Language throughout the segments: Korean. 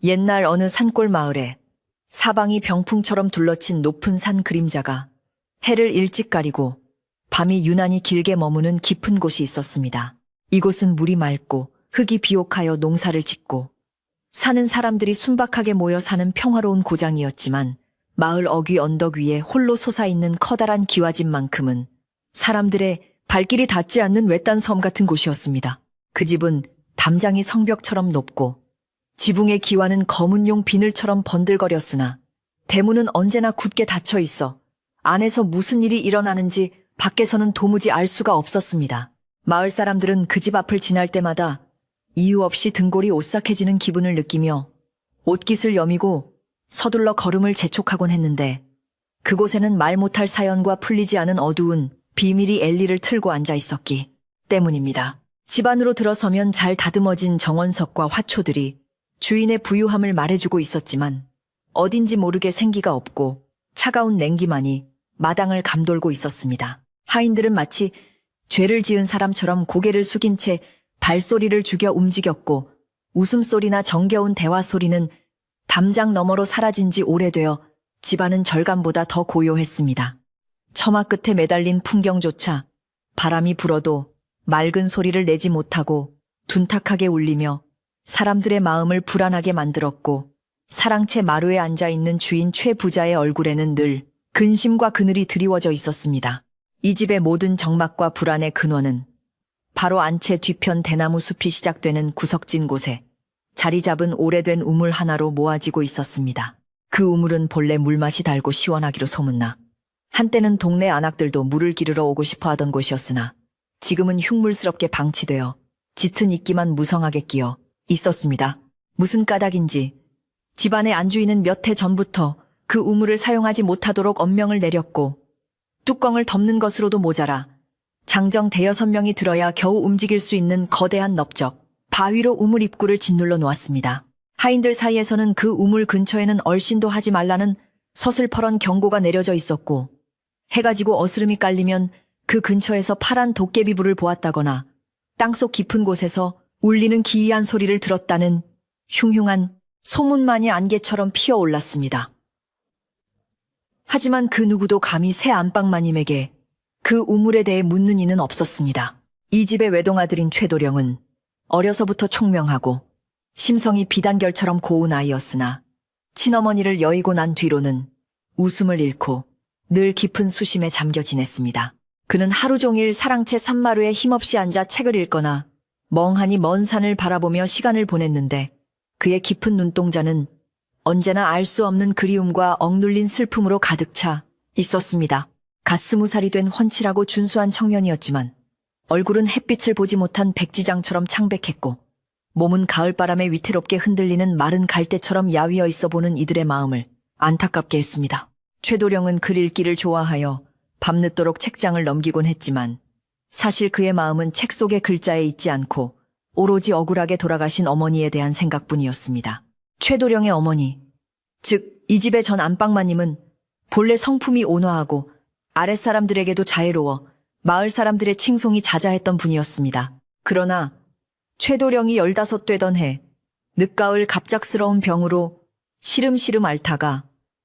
옛날 어느 산골 마을에 사방이 병풍처럼 둘러친 높은 산 그림자가 해를 일찍 가리고 밤이 유난히 길게 머무는 깊은 곳이 있었습니다. 이곳은 물이 맑고 흙이 비옥하여 농사를 짓고 사는 사람들이 순박하게 모여 사는 평화로운 고장이었지만 마을 어귀 언덕 위에 홀로 솟아있는 커다란 기와집만큼은 사람들의 발길이 닿지 않는 외딴 섬 같은 곳이었습니다. 그 집은 담장이 성벽처럼 높고 지붕의 기와는 검은 용 비늘처럼 번들거렸으나 대문은 언제나 굳게 닫혀 있어 안에서 무슨 일이 일어나는지 밖에서는 도무지 알 수가 없었습니다. 마을 사람들은 그 집 앞을 지날 때마다 이유 없이 등골이 오싹해지는 기분을 느끼며 옷깃을 여미고 서둘러 걸음을 재촉하곤 했는데 그곳에는 말 못할 사연과 풀리지 않은 어두운 비밀이 엘리를 틀고 앉아 있었기 때문입니다. 집 안으로 들어서면 잘 다듬어진 정원석과 화초들이 주인의 부유함을 말해주고 있었지만 어딘지 모르게 생기가 없고 차가운 냉기만이 마당을 감돌고 있었습니다. 하인들은 마치 죄를 지은 사람처럼 고개를 숙인 채 발소리를 죽여 움직였고 웃음소리나 정겨운 대화소리는 담장 너머로 사라진 지 오래되어 집안은 절간보다 더 고요했습니다. 처마 끝에 매달린 풍경조차 바람이 불어도 맑은 소리를 내지 못하고 둔탁하게 울리며 사람들의 마음을 불안하게 만들었고 사랑채 마루에 앉아있는 주인 최 부자의 얼굴에는 늘 근심과 그늘이 드리워져 있었습니다. 이 집의 모든 적막과 불안의 근원은 바로 안채 뒤편 대나무 숲이 시작되는 구석진 곳에 자리 잡은 오래된 우물 하나로 모아지고 있었습니다. 그 우물은 본래 물맛이 달고 시원하기로 소문나 한때는 동네 안악들도 물을 기르러 오고 싶어 하던 곳이었으나 지금은 흉물스럽게 방치되어 짙은 이끼만 무성하게 끼어 있었습니다. 무슨 까닭인지 집안의 안주인은 몇 해 전부터 그 우물을 사용하지 못하도록 엄명을 내렸고 뚜껑을 덮는 것으로도 모자라 장정 대여섯 명이 들어야 겨우 움직일 수 있는 거대한 넓적 바위로 우물 입구를 짓눌러 놓았습니다. 하인들 사이에서는 그 우물 근처에는 얼씬도 하지 말라는 서슬퍼런 경고가 내려져 있었고 해가 지고 어스름이 깔리면 그 근처에서 파란 도깨비불을 보았다거나 땅속 깊은 곳에서 울리는 기이한 소리를 들었다는 흉흉한 소문만이 안개처럼 피어올랐습니다. 하지만 그 누구도 감히 새 안방마님에게 그 우물에 대해 묻는 이는 없었습니다. 이 집의 외동아들인 최도령은 어려서부터 총명하고 심성이 비단결처럼 고운 아이였으나 친어머니를 여의고 난 뒤로는 웃음을 잃고 늘 깊은 수심에 잠겨 지냈습니다. 그는 하루 종일 사랑채 산마루에 힘없이 앉아 책을 읽거나 멍하니 먼 산을 바라보며 시간을 보냈는데 그의 깊은 눈동자는 언제나 알 수 없는 그리움과 억눌린 슬픔으로 가득 차 있었습니다. 갓 20살이 된 훤칠하고 준수한 청년이었지만 얼굴은 햇빛을 보지 못한 백지장처럼 창백했고 몸은 가을바람에 위태롭게 흔들리는 마른 갈대처럼 야위어 있어 보는 이들의 마음을 안타깝게 했습니다. 최도령은 글 읽기를 좋아하여 밤늦도록 책장을 넘기곤 했지만 사실 그의 마음은 책 속의 글자에 있지 않고 오로지 억울하게 돌아가신 어머니에 대한 생각뿐이었습니다. 최도령의 어머니, 즉 이 집의 전 안방마님은 본래 성품이 온화하고 아랫사람들에게도 자애로워 마을 사람들의 칭송이 자자했던 분이었습니다. 그러나 최도령이 15 되던 해 늦가을 갑작스러운 병으로 시름시름 앓다가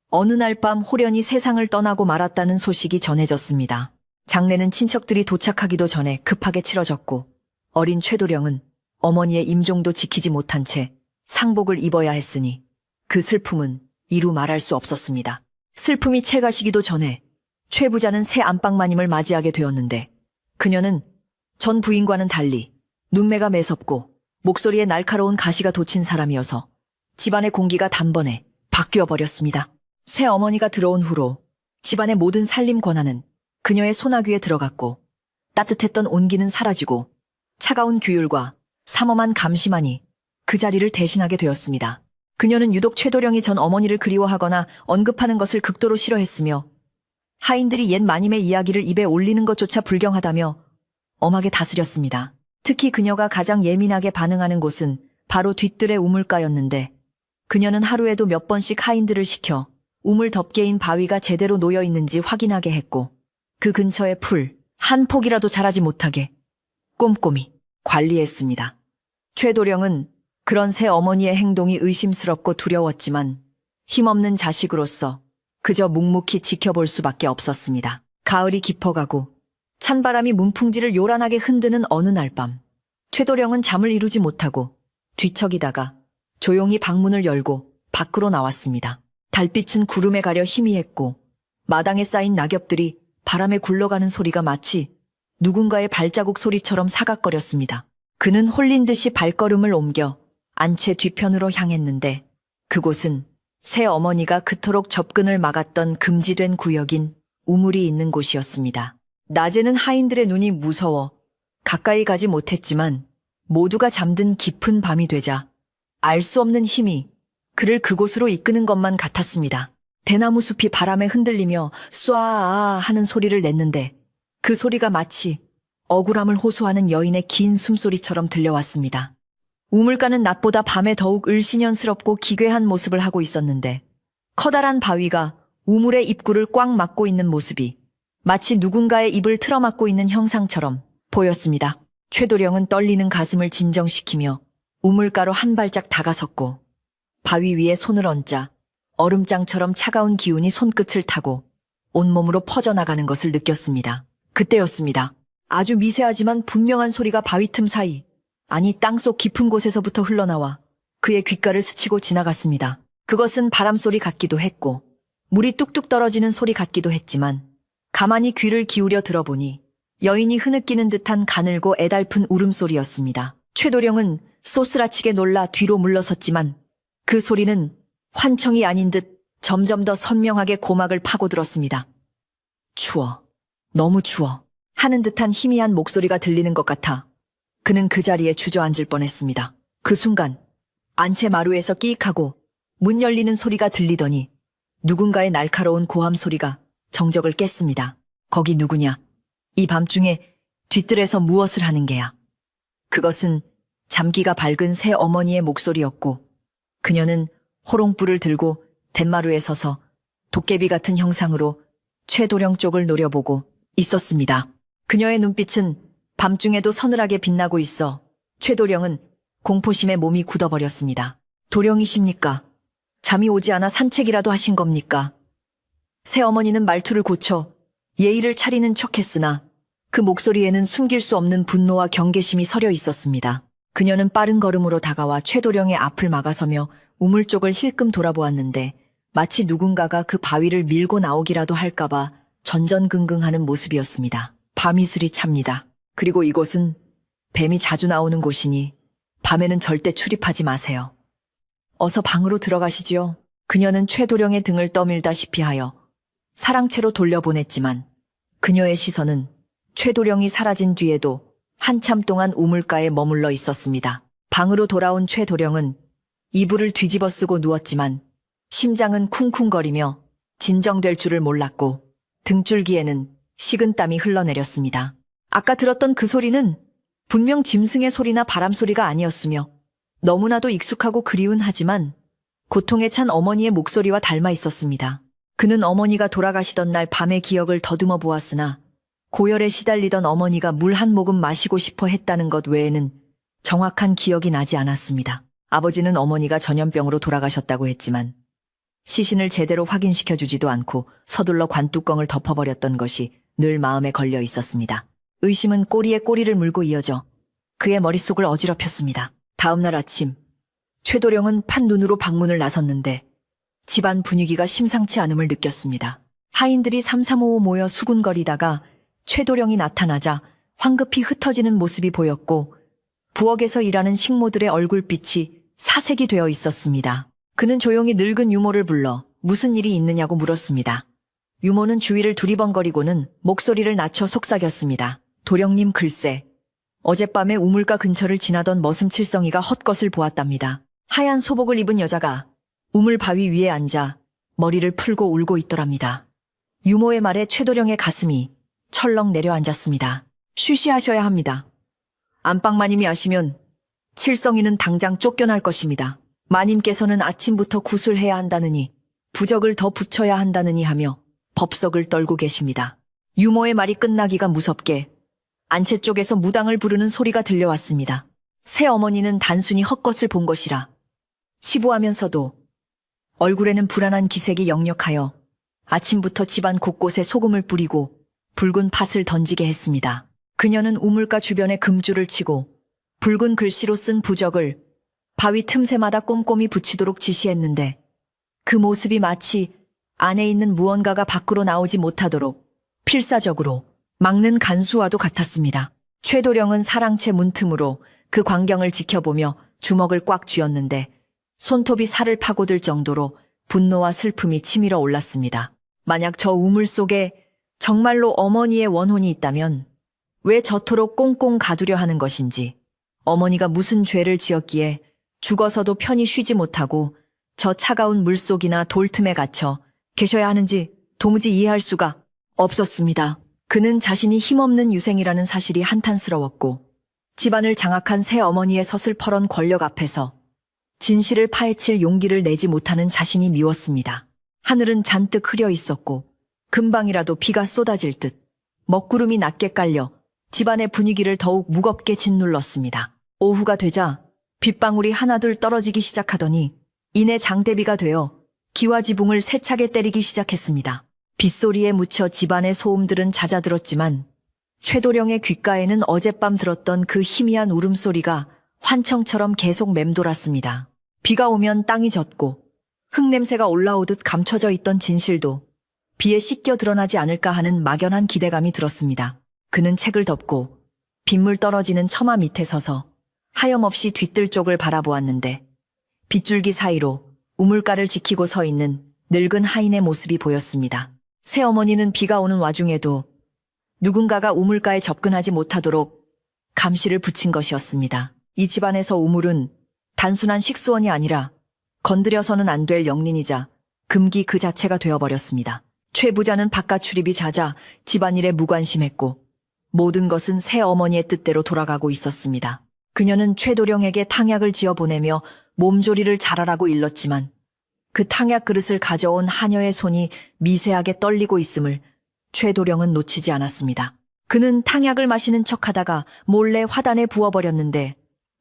어느 날 밤 호련히 세상을 떠나고 말았다는 소식이 전해졌습니다. 장례는 친척들이 도착하기도 전에 급하게 치러졌고 어린 최도령은 어머니의 임종도 지키지 못한 채 상복을 입어야 했으니 그 슬픔은 이루 말할 수 없었습니다. 슬픔이 채가시기도 전에 최 부자는 새 안방마님을 맞이하게 되었는데 그녀는 전 부인과는 달리 눈매가 매섭고 목소리에 날카로운 가시가 돋친 사람이어서 집안의 공기가 단번에 바뀌어 버렸습니다. 새 어머니가 들어온 후로 집안의 모든 살림 권한은 그녀의 손아귀에 들어갔고 따뜻했던 온기는 사라지고 차가운 규율과 삼엄한 감시만이 그 자리를 대신하게 되었습니다. 그녀는 유독 최도령이 전 어머니를 그리워하거나 언급하는 것을 극도로 싫어했으며 하인들이 옛 마님의 이야기를 입에 올리는 것조차 불경하다며 엄하게 다스렸습니다. 특히 그녀가 가장 예민하게 반응하는 곳은 바로 뒤뜰의 우물가였는데 그녀는 하루에도 몇 번씩 하인들을 시켜 우물 덮개인 바위가 제대로 놓여 있는지 확인하게 했고 그 근처에 풀 한 폭이라도 자라지 못하게 꼼꼼히 관리했습니다. 최도령은 그런 새 어머니의 행동이 의심스럽고 두려웠지만 힘없는 자식으로서 그저 묵묵히 지켜볼 수밖에 없었습니다. 가을이 깊어가고 찬바람이 문풍지를 요란하게 흔드는 어느 날 밤, 최도령은 잠을 이루지 못하고 뒤척이다가 조용히 방문을 열고 밖으로 나왔습니다. 달빛은 구름에 가려 희미했고 마당에 쌓인 낙엽들이 바람에 굴러가는 소리가 마치 누군가의 발자국 소리처럼 사각거렸습니다. 그는 홀린 듯이 발걸음을 옮겨 안채 뒤편으로 향했는데 그곳은 새 어머니가 그토록 접근을 막았던 금지된 구역인 우물이 있는 곳이었습니다. 낮에는 하인들의 눈이 무서워 가까이 가지 못했지만 모두가 잠든 깊은 밤이 되자 알 수 없는 힘이 그를 그곳으로 이끄는 것만 같았습니다. 대나무 숲이 바람에 흔들리며 쏴아 하는 소리를 냈는데 그 소리가 마치 억울함을 호소하는 여인의 긴 숨소리처럼 들려왔습니다. 우물가는 낮보다 밤에 더욱 을씨년스럽고 기괴한 모습을 하고 있었는데 커다란 바위가 우물의 입구를 꽉 막고 있는 모습이 마치 누군가의 입을 틀어막고 있는 형상처럼 보였습니다. 최도령은 떨리는 가슴을 진정시키며 우물가로 한 발짝 다가섰고 바위 위에 손을 얹자 얼음장처럼 차가운 기운이 손끝을 타고 온몸으로 퍼져나가는 것을 느꼈습니다. 그때였습니다. 아주 미세하지만 분명한 소리가 바위 틈 사이, 아니 땅속 깊은 곳에서부터 흘러나와 그의 귓가를 스치고 지나갔습니다. 그것은 바람소리 같기도 했고 물이 뚝뚝 떨어지는 소리 같기도 했지만 가만히 귀를 기울여 들어보니 여인이 흐느끼는 듯한 가늘고 애달픈 울음소리였습니다. 최도령은 쏘스라치게 놀라 뒤로 물러섰지만 그 소리는 환청이 아닌 듯 점점 더 선명하게 고막을 파고들었습니다. 추워. 너무 추워. 하는 듯한 희미한 목소리가 들리는 것 같아 그는 그 자리에 주저앉을 뻔했습니다. 그 순간 안채 마루에서 끼익하고 문 열리는 소리가 들리더니 누군가의 날카로운 고함 소리가 정적을 깼습니다. 거기 누구냐? 이 밤중에 뒤뜰에서 무엇을 하는 게야? 그것은 잠기가 밝은 새 어머니의 목소리였고 그녀는 호롱불을 들고 덴마루에 서서 도깨비 같은 형상으로 최도령 쪽을 노려보고 있었습니다. 그녀의 눈빛은 밤중에도 서늘하게 빛나고 있어 최도령은 공포심에 몸이 굳어버렸습니다. 도령이십니까? 잠이 오지 않아 산책이라도 하신 겁니까? 새 어머니는 말투를 고쳐 예의를 차리는 척했으나 그 목소리에는 숨길 수 없는 분노와 경계심이 서려 있었습니다. 그녀는 빠른 걸음으로 다가와 최도령의 앞을 막아서며 우물 쪽을 힐끔 돌아보았는데 마치 누군가가 그 바위를 밀고 나오기라도 할까봐 전전긍긍하는 모습이었습니다. 밤이슬이 찹니다. 그리고 이곳은 뱀이 자주 나오는 곳이니 밤에는 절대 출입하지 마세요. 어서 방으로 들어가시지요. 그녀는 최도령의 등을 떠밀다시피 하여 사랑채로 돌려보냈지만 그녀의 시선은 최도령이 사라진 뒤에도 한참 동안 우물가에 머물러 있었습니다. 방으로 돌아온 최도령은 이불을 뒤집어 쓰고 누웠지만 심장은 쿵쿵거리며 진정될 줄을 몰랐고 등줄기에는 식은땀이 흘러내렸습니다. 아까 들었던 그 소리는 분명 짐승의 소리나 바람 소리가 아니었으며 너무나도 익숙하고 그리운 하지만 고통에 찬 어머니의 목소리와 닮아 있었습니다. 그는 어머니가 돌아가시던 날 밤의 기억을 더듬어 보았으나 고열에 시달리던 어머니가 물 한 모금 마시고 싶어 했다는 것 외에는 정확한 기억이 나지 않았습니다. 아버지는 어머니가 전염병으로 돌아가셨다고 했지만 시신을 제대로 확인시켜주지도 않고 서둘러 관뚜껑을 덮어버렸던 것이 늘 마음에 걸려 있었습니다. 의심은 꼬리에 꼬리를 물고 이어져 그의 머릿속을 어지럽혔습니다. 다음 날 아침 최도령은 판눈으로 방문을 나섰는데 집안 분위기가 심상치 않음을 느꼈습니다. 하인들이 삼삼오오 모여 수군거리다가 최도령이 나타나자 황급히 흩어지는 모습이 보였고 부엌에서 일하는 식모들의 얼굴빛이 사색이 되어 있었습니다. 그는 조용히 늙은 유모를 불러 무슨 일이 있느냐고 물었습니다. 유모는 주위를 두리번거리고는 목소리를 낮춰 속삭였습니다. 도령님 글쎄, 어젯밤에 우물가 근처를 지나던 머슴칠성이가 헛것을 보았답니다. 하얀 소복을 입은 여자가 우물 바위 위에 앉아 머리를 풀고 울고 있더랍니다. 유모의 말에 최도령의 가슴이 철렁 내려앉았습니다. 쉬쉬하셔야 합니다. 안방마님이 아시면 칠성이는 당장 쫓겨날 것입니다. 마님께서는 아침부터 구술해야 한다느니 부적을 더 붙여야 한다느니 하며 법석을 떨고 계십니다. 유모의 말이 끝나기가 무섭게 안채 쪽에서 무당을 부르는 소리가 들려왔습니다. 새어머니는 단순히 헛것을 본 것이라 치부하면서도 얼굴에는 불안한 기색이 역력하여 아침부터 집안 곳곳에 소금을 뿌리고 붉은 팥을 던지게 했습니다. 그녀는 우물가 주변에 금줄을 치고 붉은 글씨로 쓴 부적을 바위 틈새마다 꼼꼼히 붙이도록 지시했는데 그 모습이 마치 안에 있는 무언가가 밖으로 나오지 못하도록 필사적으로 막는 간수와도 같았습니다. 최도령은 사랑채 문틈으로 그 광경을 지켜보며 주먹을 꽉 쥐었는데 손톱이 살을 파고들 정도로 분노와 슬픔이 치밀어 올랐습니다. 만약 저 우물 속에 정말로 어머니의 원혼이 있다면 왜 저토록 꽁꽁 가두려 하는 것인지, 어머니가 무슨 죄를 지었기에 죽어서도 편히 쉬지 못하고 저 차가운 물속이나 돌틈에 갇혀 계셔야 하는지 도무지 이해할 수가 없었습니다. 그는 자신이 힘없는 유생이라는 사실이 한탄스러웠고 집안을 장악한 새 어머니의 서슬퍼런 권력 앞에서 진실을 파헤칠 용기를 내지 못하는 자신이 미웠습니다. 하늘은 잔뜩 흐려 있었고 금방이라도 비가 쏟아질 듯 먹구름이 낮게 깔려 집안의 분위기를 더욱 무겁게 짓눌렀습니다. 오후가 되자 빗방울이 하나둘 떨어지기 시작하더니 이내 장대비가 되어 기와지붕을 세차게 때리기 시작했습니다. 빗소리에 묻혀 집안의 소음들은 잦아들었지만 최도령의 귓가에는 어젯밤 들었던 그 희미한 울음소리가 환청처럼 계속 맴돌았습니다. 비가 오면 땅이 젖고 흙냄새가 올라오듯 감춰져 있던 진실도 비에 씻겨 드러나지 않을까 하는 막연한 기대감이 들었습니다. 그는 책을 덮고 빗물 떨어지는 처마 밑에 서서 하염없이 뒤뜰 쪽을 바라보았는데 빗줄기 사이로 우물가를 지키고 서 있는 늙은 하인의 모습이 보였습니다. 새어머니는 비가 오는 와중에도 누군가가 우물가에 접근하지 못하도록 감시를 붙인 것이었습니다. 이 집안에서 우물은 단순한 식수원이 아니라 건드려서는 안 될 영린이자 금기 그 자체가 되어버렸습니다. 최 부자는 바깥 출입이 잦아 집안일에 무관심했고 모든 것은 새어머니의 뜻대로 돌아가고 있었습니다. 그녀는 최도령에게 탕약을 지어 보내며 몸조리를 잘하라고 일렀지만 그 탕약 그릇을 가져온 하녀의 손이 미세하게 떨리고 있음을 최도령은 놓치지 않았습니다. 그는 탕약을 마시는 척하다가 몰래 화단에 부어버렸는데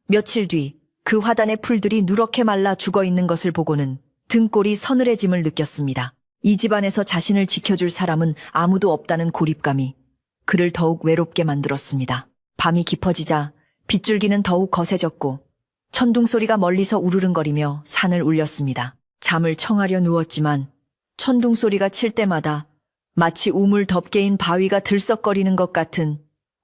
며칠 뒤 그 화단의 풀들이 누렇게 말라 죽어있는 것을 보고는 등골이 서늘해짐을 느꼈습니다. 이 집안에서 자신을 지켜줄 사람은 아무도 없다는 고립감이 그를 더욱 외롭게 만들었습니다. 밤이 깊어지자 빗줄기는 더욱 거세졌고 천둥소리가 멀리서 우르릉거리며 산을 울렸습니다. 잠을 청하려 누웠지만 천둥소리가 칠 때마다 마치 우물 덮개인 바위가 들썩거리는 것 같은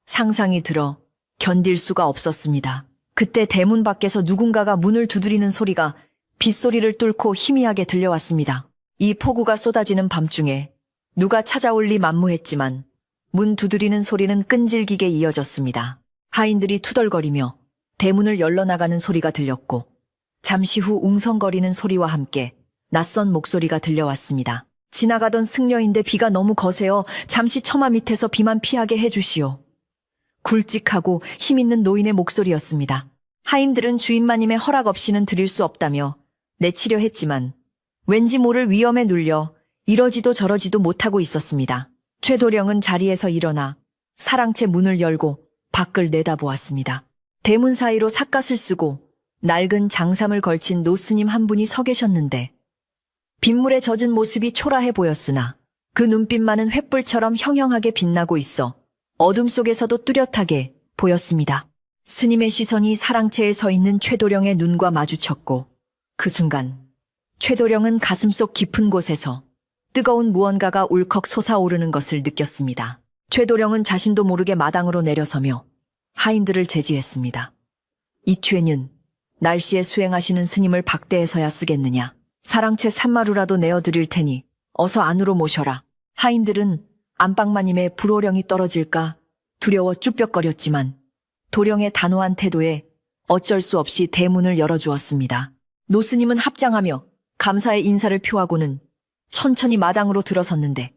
상상이 들어 견딜 수가 없었습니다. 그때 대문 밖에서 누군가가 문을 두드리는 소리가 빗소리를 뚫고 희미하게 들려왔습니다. 이 폭우가 쏟아지는 밤중에 누가 찾아올 리 만무했지만 문 두드리는 소리는 끈질기게 이어졌습니다. 하인들이 투덜거리며 대문을 열러나가는 소리가 들렸고 잠시 후 웅성거리는 소리와 함께 낯선 목소리가 들려왔습니다. 지나가던 승려인데 비가 너무 거세요. 잠시 처마 밑에서 비만 피하게 해주시오. 굵직하고 힘있는 노인의 목소리였습니다. 하인들은 주인마님의 허락 없이는 드릴 수 없다며 내치려 했지만 왠지 모를 위험에 눌려 이러지도 저러지도 못하고 있었습니다. 최도령은 자리에서 일어나 사랑채 문을 열고 밖을 내다보았습니다. 대문 사이로 삿갓을 쓰고 낡은 장삼을 걸친 노스님 한 분이 서 계셨는데 빗물에 젖은 모습이 초라해 보였으나 그 눈빛만은 횃불처럼 형형하게 빛나고 있어 어둠 속에서도 뚜렷하게 보였습니다. 스님의 시선이 사랑채에 서 있는 최도령의 눈과 마주쳤고 그 순간 최도령은 가슴속 깊은 곳에서 뜨거운 무언가가 울컥 솟아오르는 것을 느꼈습니다. 최도령은 자신도 모르게 마당으로 내려서며 하인들을 제지했습니다. 이추에는 날씨에 수행하시는 스님을 박대에서야 쓰겠느냐. 사랑채 3마루라도 내어드릴 테니 어서 안으로 모셔라. 하인들은 안방마님의 불호령이 떨어질까 두려워 쭈뼛거렸지만 도령의 단호한 태도에 어쩔 수 없이 대문을 열어주었습니다. 노스님은 합장하며 감사의 인사를 표하고는 천천히 마당으로 들어섰는데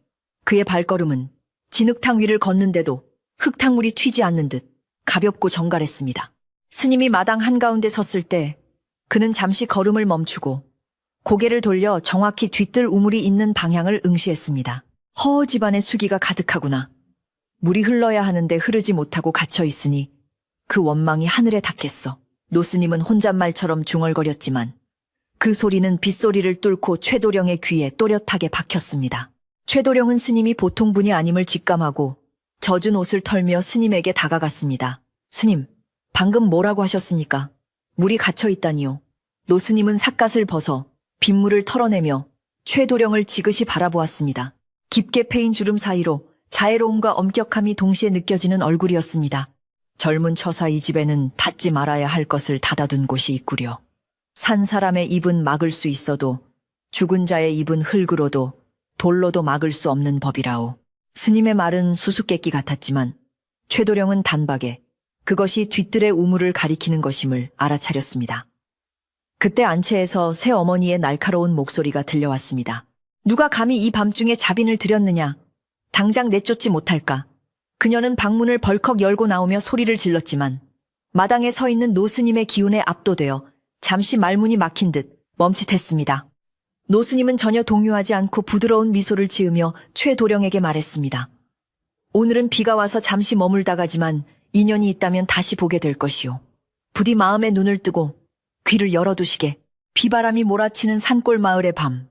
그의 발걸음은 진흙탕 위를 걷는데도 흙탕물이 튀지 않는 듯 가볍고 정갈했습니다. 스님이 마당 한가운데 섰을 때 그는 잠시 걸음을 멈추고 고개를 돌려 정확히 뒤뜰 우물이 있는 방향을 응시했습니다. 허 집안에 수기가 가득하구나. 물이 흘러야 하는데 흐르지 못하고 갇혀 있으니 그 원망이 하늘에 닿겠어. 노스님은 혼잣말처럼 중얼거렸지만 그 소리는 빗소리를 뚫고 최도령의 귀에 또렷하게 박혔습니다. 최도령은 스님이 보통 분이 아님을 직감하고 젖은 옷을 털며 스님에게 다가갔습니다. 스님, 방금 뭐라고 하셨습니까? 물이 갇혀 있다니요. 노스님은 삿갓을 벗어 빗물을 털어내며 최도령을 지그시 바라보았습니다. 깊게 패인 주름 사이로 자애로움과 엄격함이 동시에 느껴지는 얼굴이었습니다. 젊은 처사 이 집에는 닫지 말아야 할 것을 닫아둔 곳이 있구려. 산 사람의 입은 막을 수 있어도 죽은 자의 입은 흙으로도 돌로도 막을 수 없는 법이라오. 스님의 말은 수수께끼 같았지만 최도령은 단박에 그것이 뒤뜰의 우물을 가리키는 것임을 알아차렸습니다. 그때 안채에서 새어머니의 날카로운 목소리가 들려왔습니다. 누가 감히 이 밤중에 자빈을 들였느냐? 당장 내쫓지 못할까? 그녀는 방문을 벌컥 열고 나오며 소리를 질렀지만 마당에 서 있는 노스님의 기운에 압도되어 잠시 말문이 막힌 듯 멈칫했습니다. 노스님은 전혀 동요하지 않고 부드러운 미소를 지으며 최도령에게 말했습니다. 오늘은 비가 와서 잠시 머물다가지만 인연이 있다면 다시 보게 될 것이오. 부디 마음에 눈을 뜨고 귀를 열어두시게. 비바람이 몰아치는 산골 마을의 밤.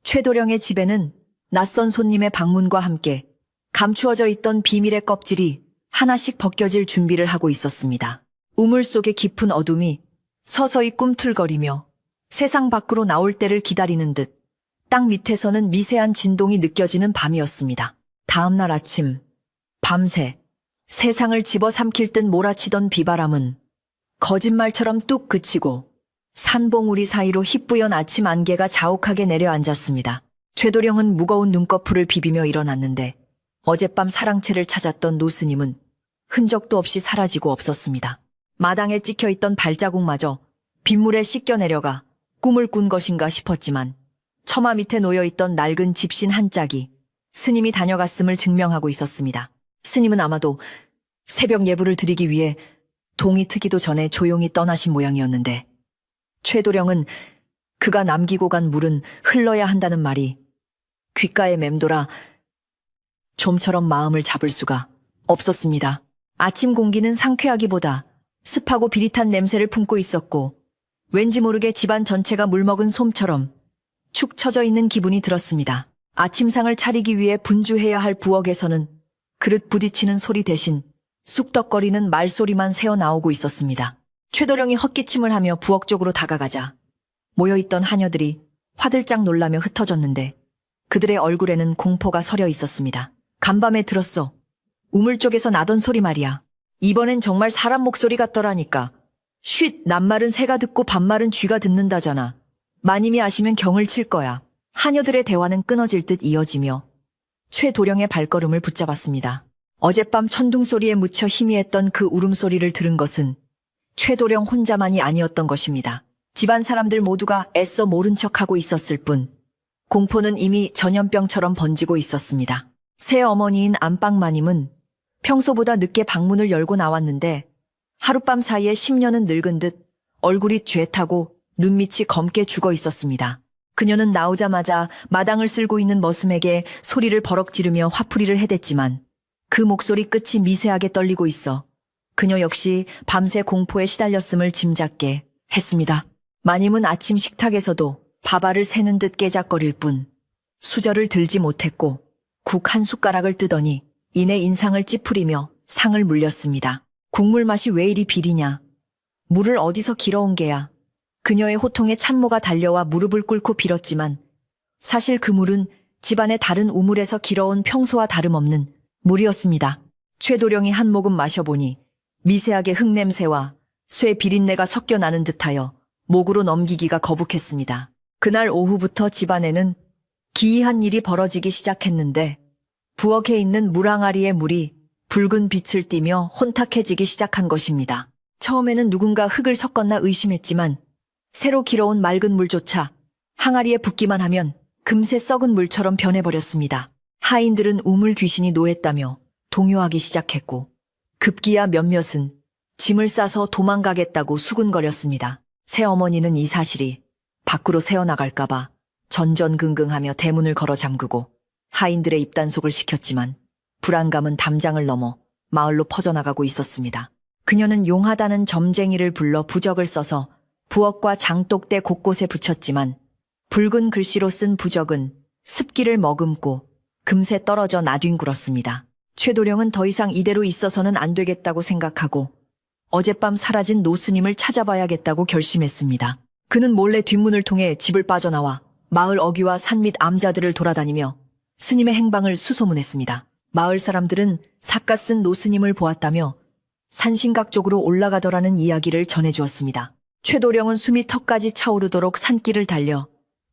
최도령의 집에는 낯선 손님의 방문과 함께 감추어져 있던 비밀의 껍질이 하나씩 벗겨질 준비를 하고 있었습니다. 우물 속의 깊은 어둠이 서서히 꿈틀거리며 세상 밖으로 나올 때를 기다리는 듯 땅 밑에서는 미세한 진동이 느껴지는 밤이었습니다. 다음 날 아침, 밤새 세상을 집어삼킬 듯 몰아치던 비바람은 거짓말처럼 뚝 그치고 산봉우리 사이로 희뿌연 아침 안개가 자욱하게 내려앉았습니다. 최도령은 무거운 눈꺼풀을 비비며 일어났는데 어젯밤 사랑채를 찾았던 노스님은 흔적도 없이 사라지고 없었습니다. 마당에 찍혀있던 발자국마저 빗물에 씻겨 내려가 꿈을 꾼 것인가 싶었지만 처마 밑에 놓여있던 낡은 집신 한 짝이 스님이 다녀갔음을 증명하고 있었습니다. 스님은 아마도 새벽 예불을 드리기 위해 동이 트기도 전에 조용히 떠나신 모양이었는데 최도령은 그가 남기고 간 물은 흘러야 한다는 말이 귓가에 맴돌아 좀처럼 마음을 잡을 수가 없었습니다. 아침 공기는 상쾌하기보다 습하고 비릿한 냄새를 품고 있었고 왠지 모르게 집안 전체가 물먹은 솜처럼 축 처져 있는 기분이 들었습니다. 아침상을 차리기 위해 분주해야 할 부엌에서는 그릇 부딪히는 소리 대신 쑥덕거리는 말소리만 새어나오고 있었습니다. 최도령이 헛기침을 하며 부엌 쪽으로 다가가자 모여있던 하녀들이 화들짝 놀라며 흩어졌는데 그들의 얼굴에는 공포가 서려 있었습니다. 간밤에 들었어. 우물 쪽에서 나던 소리 말이야. 이번엔 정말 사람 목소리 같더라니까. 쉿, 낱말은 새가 듣고 반말은 쥐가 듣는다잖아. 마님이 아시면 경을 칠 거야. 하녀들의 대화는 끊어질 듯 이어지며 최도령의 발걸음을 붙잡았습니다. 어젯밤 천둥소리에 묻혀 희미했던 그 울음소리를 들은 것은 최도령 혼자만이 아니었던 것입니다. 집안 사람들 모두가 애써 모른 척하고 있었을 뿐 공포는 이미 전염병처럼 번지고 있었습니다. 새어머니인 안방마님은 평소보다 늦게 방문을 열고 나왔는데 하룻밤 사이에 10년은 늙은 듯 얼굴이 죄타고 눈밑이 검게 죽어 있었습니다. 그녀는 나오자마자 마당을 쓸고 있는 머슴에게 소리를 버럭 지르며 화풀이를 해댔지만 그 목소리 끝이 미세하게 떨리고 있어 그녀 역시 밤새 공포에 시달렸음을 짐작게 했습니다. 마님은 아침 식탁에서도 밥알을 새는 듯 깨작거릴 뿐 수저를 들지 못했고 국 한 숟가락을 뜨더니 이내 인상을 찌푸리며 상을 물렸습니다. 국물 맛이 왜 이리 비리냐. 물을 어디서 길어온 게야. 그녀의 호통에 참모가 달려와 무릎을 꿇고 빌었지만 사실 그 물은 집안의 다른 우물에서 길어온 평소와 다름없는 물이었습니다. 최도령이 한 모금 마셔보니 미세하게 흙냄새와 쇠 비린내가 섞여 나는 듯하여 목으로 넘기기가 거북했습니다. 그날 오후부터 집안에는 기이한 일이 벌어지기 시작했는데 부엌에 있는 물항아리의 물이 붉은 빛을 띠며 혼탁해지기 시작한 것입니다. 처음에는 누군가 흙을 섞었나 의심했지만 새로 길어온 맑은 물조차 항아리에 붓기만 하면 금세 썩은 물처럼 변해버렸습니다. 하인들은 우물 귀신이 노했다며 동요하기 시작했고 급기야 몇몇은 짐을 싸서 도망가겠다고 수군거렸습니다. 새어머니는 이 사실이 밖으로 새어나갈까봐 전전긍긍하며 대문을 걸어 잠그고 하인들의 입단속을 시켰지만 불안감은 담장을 넘어 마을로 퍼져나가고 있었습니다. 그녀는 용하다는 점쟁이를 불러 부적을 써서 부엌과 장독대 곳곳에 붙였지만 붉은 글씨로 쓴 부적은 습기를 머금고 금세 떨어져 나뒹굴었습니다. 최도령은 더 이상 이대로 있어서는 안 되겠다고 생각하고 어젯밤 사라진 노스님을 찾아봐야겠다고 결심했습니다. 그는 몰래 뒷문을 통해 집을 빠져나와 마을 어귀와 산 밑 암자들을 돌아다니며 스님의 행방을 수소문했습니다. 마을 사람들은 삿갓 쓴 노스님을 보았다며 산신각 쪽으로 올라가더라는 이야기를 전해주었습니다. 최도령은 숨이 턱까지 차오르도록 산길을 달려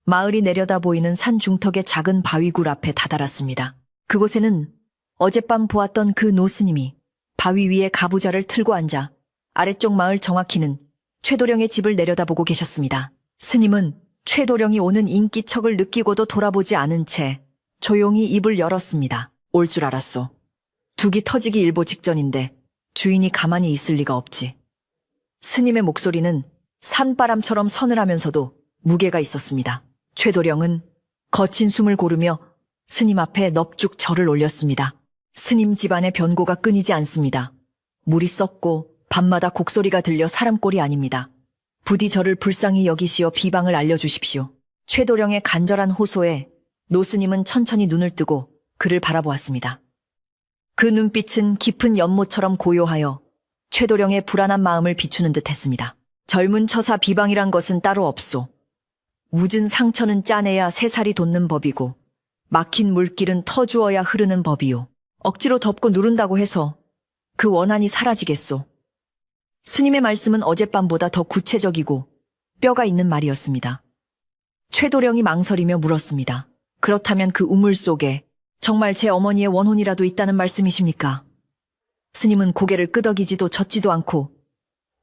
마을이 내려다 보이는 산 중턱의 작은 바위굴 앞에 다다랐습니다. 그곳에는 어젯밤 보았던 그 노스님이 바위 위에 가부좌를 틀고 앉아 아래쪽 마을 정확히는 최도령의 집을 내려다보고 계셨습니다. 스님은 최도령이 오는 인기척을 느끼고도 돌아보지 않은 채 조용히 입을 열었습니다. 올 줄 알았소. 둑이 터지기 일보 직전인데 주인이 가만히 있을 리가 없지. 스님의 목소리는 산바람처럼 서늘하면서도 무게가 있었습니다. 최도령은 거친 숨을 고르며 스님 앞에 넙죽 절을 올렸습니다. 스님 집안의 변고가 끊이지 않습니다. 물이 썩고 밤마다 곡소리가 들려 사람 꼴이 아닙니다. 부디 저를 불쌍히 여기시어 비방을 알려주십시오. 최도령의 간절한 호소에 노스님은 천천히 눈을 뜨고 그를 바라보았습니다. 그 눈빛은 깊은 연못처럼 고요하여 최도령의 불안한 마음을 비추는 듯 했습니다. 젊은 처사 비방이란 것은 따로 없소. 묻은 상처는 짜내야 새살이 돋는 법이고 막힌 물길은 터주어야 흐르는 법이요. 억지로 덮고 누른다고 해서 그 원한이 사라지겠소. 스님의 말씀은 어젯밤보다 더 구체적이고 뼈가 있는 말이었습니다. 최도령이 망설이며 물었습니다. 그렇다면 그 우물 속에 정말 제 어머니의 원혼이라도 있다는 말씀이십니까? 스님은 고개를 끄덕이지도 젓지도 않고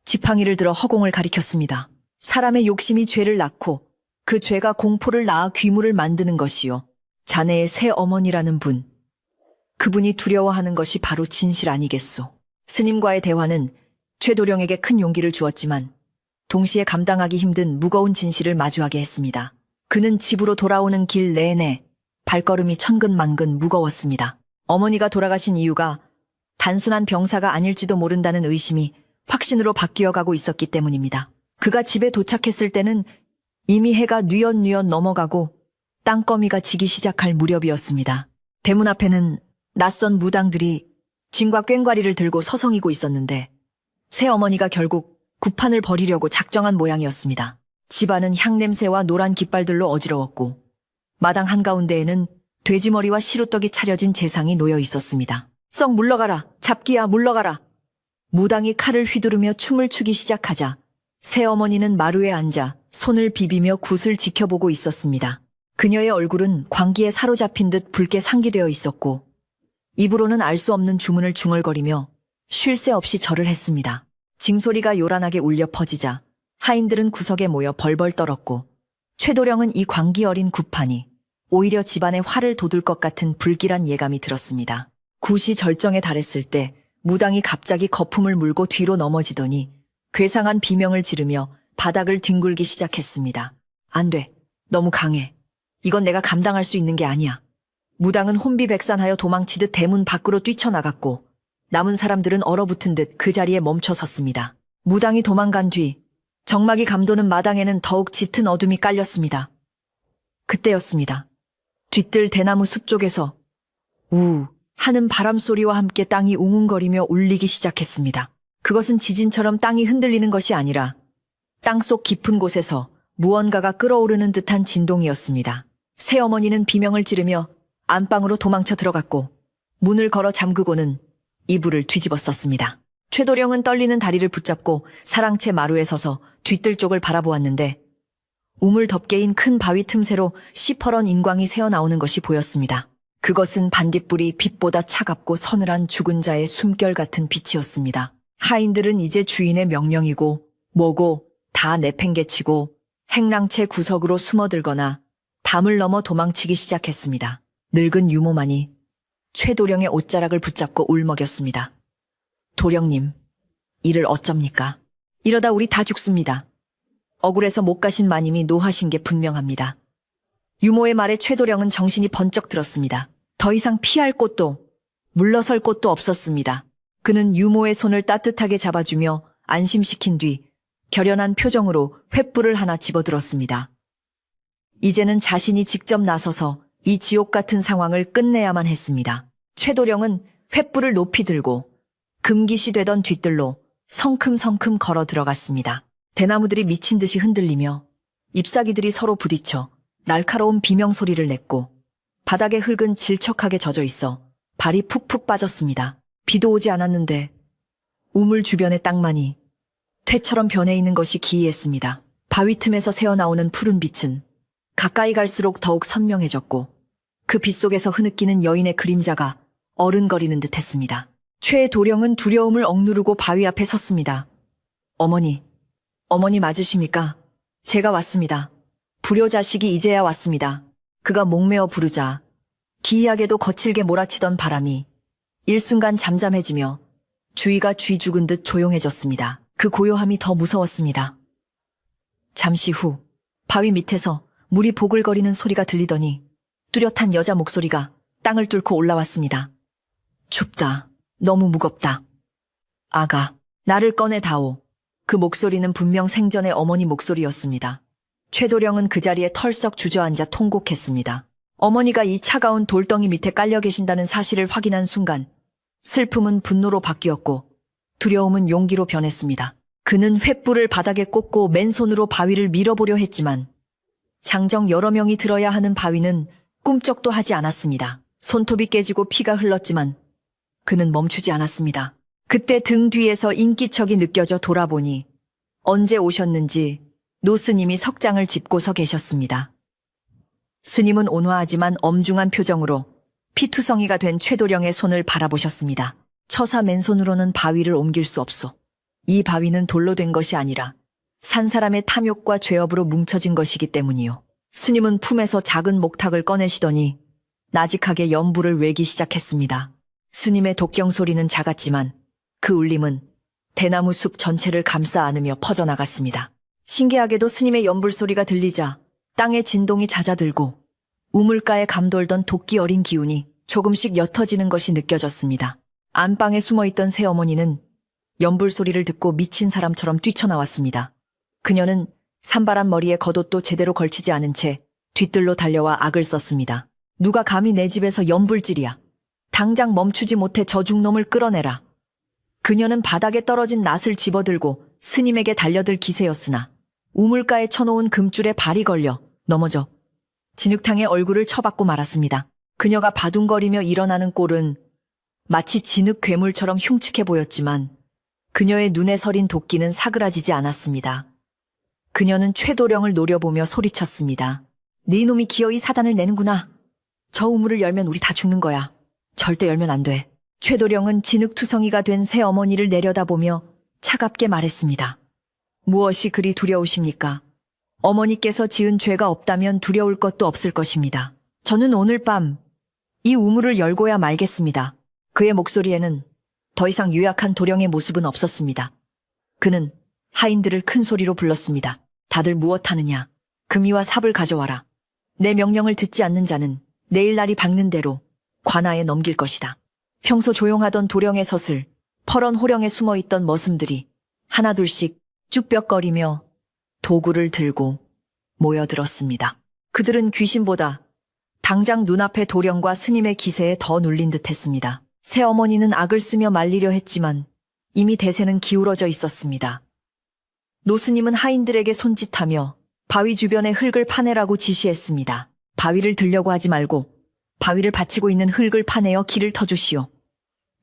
지팡이를 들어 허공을 가리켰습니다. 사람의 욕심이 죄를 낳고 그 죄가 공포를 낳아 귀물을 만드는 것이요. 자네의 새 어머니라는 분. 그분이 두려워하는 것이 바로 진실 아니겠소. 스님과의 대화는 최도령에게 큰 용기를 주었지만 동시에 감당하기 힘든 무거운 진실을 마주하게 했습니다. 그는 집으로 돌아오는 길 내내 발걸음이 천근만근 무거웠습니다. 어머니가 돌아가신 이유가 단순한 병사가 아닐지도 모른다는 의심이 확신으로 바뀌어가고 있었기 때문입니다. 그가 집에 도착했을 때는 이미 해가 뉘엿뉘엿 넘어가고 땅거미가 지기 시작할 무렵이었습니다. 대문 앞에는 낯선 무당들이 진과 꽹과리를 들고 서성이고 있었는데 새어머니가 결국 구판을 벌이려고 작정한 모양이었습니다. 집안은 향냄새와 노란 깃발들로 어지러웠고 마당 한가운데에는 돼지머리와 시루떡이 차려진 제상이 놓여 있었습니다. 썩 물러가라. 잡기야 물러가라. 무당이 칼을 휘두르며 춤을 추기 시작하자 새어머니는 마루에 앉아 손을 비비며 굿을 지켜보고 있었습니다. 그녀의 얼굴은 광기에 사로잡힌 듯 붉게 상기되어 있었고 입으로는 알 수 없는 주문을 중얼거리며 쉴 새 없이 절을 했습니다. 징소리가 요란하게 울려 퍼지자 하인들은 구석에 모여 벌벌 떨었고 최도령은 이 광기 어린 굿판이 오히려 집안에 화를 돋을 것 같은 불길한 예감이 들었습니다. 굿이 절정에 달했을 때 무당이 갑자기 거품을 물고 뒤로 넘어지더니 괴상한 비명을 지르며 바닥을 뒹굴기 시작했습니다. 안 돼. 너무 강해. 이건 내가 감당할 수 있는 게 아니야. 무당은 혼비백산하여 도망치듯 대문 밖으로 뛰쳐나갔고 남은 사람들은 얼어붙은 듯 그 자리에 멈춰 섰습니다. 무당이 도망간 뒤 정막이 감도는 마당에는 더욱 짙은 어둠이 깔렸습니다. 그때였습니다. 뒤뜰 대나무 숲 쪽에서 우 하는 바람소리와 함께 땅이 웅웅거리며 울리기 시작했습니다. 그것은 지진처럼 땅이 흔들리는 것이 아니라 땅속 깊은 곳에서 무언가가 끓어오르는 듯한 진동이었습니다. 새어머니는 비명을 지르며 안방으로 도망쳐 들어갔고 문을 걸어 잠그고는 이불을 뒤집어 썼습니다. 최도령은 떨리는 다리를 붙잡고 사랑채 마루에 서서 뒤뜰 쪽을 바라보았는데 우물 덮개인 큰 바위 틈새로 시퍼런 인광이 새어나오는 것이 보였습니다. 그것은 반딧불이 빛보다 차갑고 서늘한 죽은 자의 숨결 같은 빛이었습니다. 하인들은 이제 주인의 명령이고 뭐고 다 내팽개치고 행랑채 구석으로 숨어들거나 담을 넘어 도망치기 시작했습니다. 늙은 유모만이 최도령의 옷자락을 붙잡고 울먹였습니다. 도령님, 이를 어쩝니까? 이러다 우리 다 죽습니다. 억울해서 못 가신 마님이 노하신 게 분명합니다. 유모의 말에 최도령은 정신이 번쩍 들었습니다. 더 이상 피할 곳도 물러설 곳도 없었습니다. 그는 유모의 손을 따뜻하게 잡아주며 안심시킨 뒤 결연한 표정으로 횃불을 하나 집어들었습니다. 이제는 자신이 직접 나서서 이 지옥 같은 상황을 끝내야만 했습니다. 최도령은 횃불을 높이 들고 금기시 되던 뒤뜰로 성큼성큼 걸어 들어갔습니다. 대나무들이 미친 듯이 흔들리며 잎사귀들이 서로 부딪혀 날카로운 비명 소리를 냈고 바닥의 흙은 질척하게 젖어 있어 발이 푹푹 빠졌습니다. 비도 오지 않았는데 우물 주변의 땅만이 퇴처럼 변해 있는 것이 기이했습니다. 바위 틈에서 새어나오는 푸른 빛은 가까이 갈수록 더욱 선명해졌고 그 빛 속에서 흐느끼는 여인의 그림자가 어른거리는 듯했습니다. 최도령은 두려움을 억누르고 바위 앞에 섰습니다. 어머니 맞으십니까? 제가 왔습니다. 불효자식이 이제야 왔습니다. 그가 목매어 부르자 기이하게도 거칠게 몰아치던 바람이 일순간 잠잠해지며 주위가 쥐 죽은 듯 조용해졌습니다. 그 고요함이 더 무서웠습니다. 잠시 후 바위 밑에서 물이 보글거리는 소리가 들리더니 뚜렷한 여자 목소리가 땅을 뚫고 올라왔습니다. 춥다. 너무 무겁다. 아가, 나를 꺼내다오. 그 목소리는 분명 생전의 어머니 목소리였습니다. 최도령은 그 자리에 털썩 주저앉아 통곡했습니다. 어머니가 이 차가운 돌덩이 밑에 깔려 계신다는 사실을 확인한 순간 슬픔은 분노로 바뀌었고 두려움은 용기로 변했습니다. 그는 횃불을 바닥에 꽂고 맨손으로 바위를 밀어보려 했지만 장정 여러 명이 들어야 하는 바위는 꿈쩍도 하지 않았습니다. 손톱이 깨지고 피가 흘렀지만 그는 멈추지 않았습니다. 그때 등 뒤에서 인기척이 느껴져 돌아보니 언제 오셨는지 노스님이 석장을 짚고 서 계셨습니다. 스님은 온화하지만 엄중한 표정으로 피투성이가 된 최도령의 손을 바라보셨습니다. 처사 맨손으로는 바위를 옮길 수 없소. 이 바위는 돌로 된 것이 아니라 산 사람의 탐욕과 죄업으로 뭉쳐진 것이기 때문이요. 스님은 품에서 작은 목탁을 꺼내시더니 나직하게 연불을 외기 시작했습니다. 스님의 독경 소리는 작았지만 그 울림은 대나무 숲 전체를 감싸 안으며 퍼져나갔습니다. 신기하게도 스님의 연불 소리가 들리자 땅의 진동이 잦아들고 우물가에 감돌던 도끼 어린 기운이 조금씩 옅어지는 것이 느껴졌습니다. 안방에 숨어있던 새어머니는 연불 소리를 듣고 미친 사람처럼 뛰쳐나왔습니다. 그녀는 산발한 머리에 겉옷도 제대로 걸치지 않은 채 뒤뜰로 달려와 악을 썼습니다. 누가 감히 내 집에서 연불질이야. 당장 멈추지 못해 저 중놈을 끌어내라. 그녀는 바닥에 떨어진 낫을 집어들고 스님에게 달려들 기세였으나 우물가에 쳐놓은 금줄에 발이 걸려 넘어져 진흙탕에 얼굴을 쳐박고 말았습니다. 그녀가 바둥거리며 일어나는 꼴은 마치 진흙 괴물처럼 흉측해 보였지만 그녀의 눈에 서린 도끼는 사그라지지 않았습니다. 그녀는 최도령을 노려보며 소리쳤습니다. 네 놈이 기어이 사단을 내는구나. 저 우물을 열면 우리 다 죽는 거야. 절대 열면 안 돼. 최도령은 진흙투성이가 된 새어머니를 내려다보며 차갑게 말했습니다. 무엇이 그리 두려우십니까? 어머니께서 지은 죄가 없다면 두려울 것도 없을 것입니다. 저는 오늘 밤 이 우물을 열고야 말겠습니다. 그의 목소리에는 더 이상 유약한 도령의 모습은 없었습니다. 그는 하인들을 큰 소리로 불렀습니다. 다들 무엇하느냐? 금이와 삽을 가져와라. 내 명령을 듣지 않는 자는 내일 날이 밝는 대로 관아에 넘길 것이다. 평소 조용하던 도령의 섯을 퍼런 호령에 숨어있던 머슴들이 하나둘씩 쭈뼛거리며 도구를 들고 모여들었습니다. 그들은 귀신보다 당장 눈앞의 도령과 스님의 기세에 더 눌린 듯했습니다. 새어머니는 악을 쓰며 말리려 했지만 이미 대세는 기울어져 있었습니다. 노스님은 하인들에게 손짓하며 바위 주변의 흙을 파내라고 지시했습니다. 바위를 들려고 하지 말고 바위를 받치고 있는 흙을 파내어 길을 터주시오.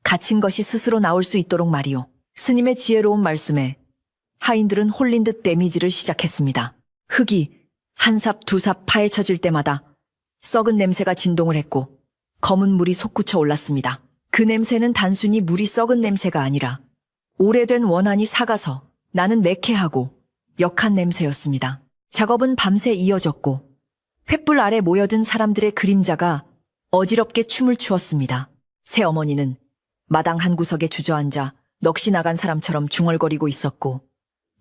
갇힌 것이 스스로 나올 수 있도록 말이오. 스님의 지혜로운 말씀에 하인들은 홀린 듯 데미지를 시작했습니다. 흙이 한 삽 두 삽 파헤쳐질 때마다 썩은 냄새가 진동을 했고 검은 물이 솟구쳐 올랐습니다. 그 냄새는 단순히 물이 썩은 냄새가 아니라 오래된 원한이 삭아서 나는 매캐하고 역한 냄새였습니다. 작업은 밤새 이어졌고 횃불 아래 모여든 사람들의 그림자가 어지럽게 춤을 추었습니다. 새어머니는 마당 한 구석에 주저앉아 넋이 나간 사람처럼 중얼거리고 있었고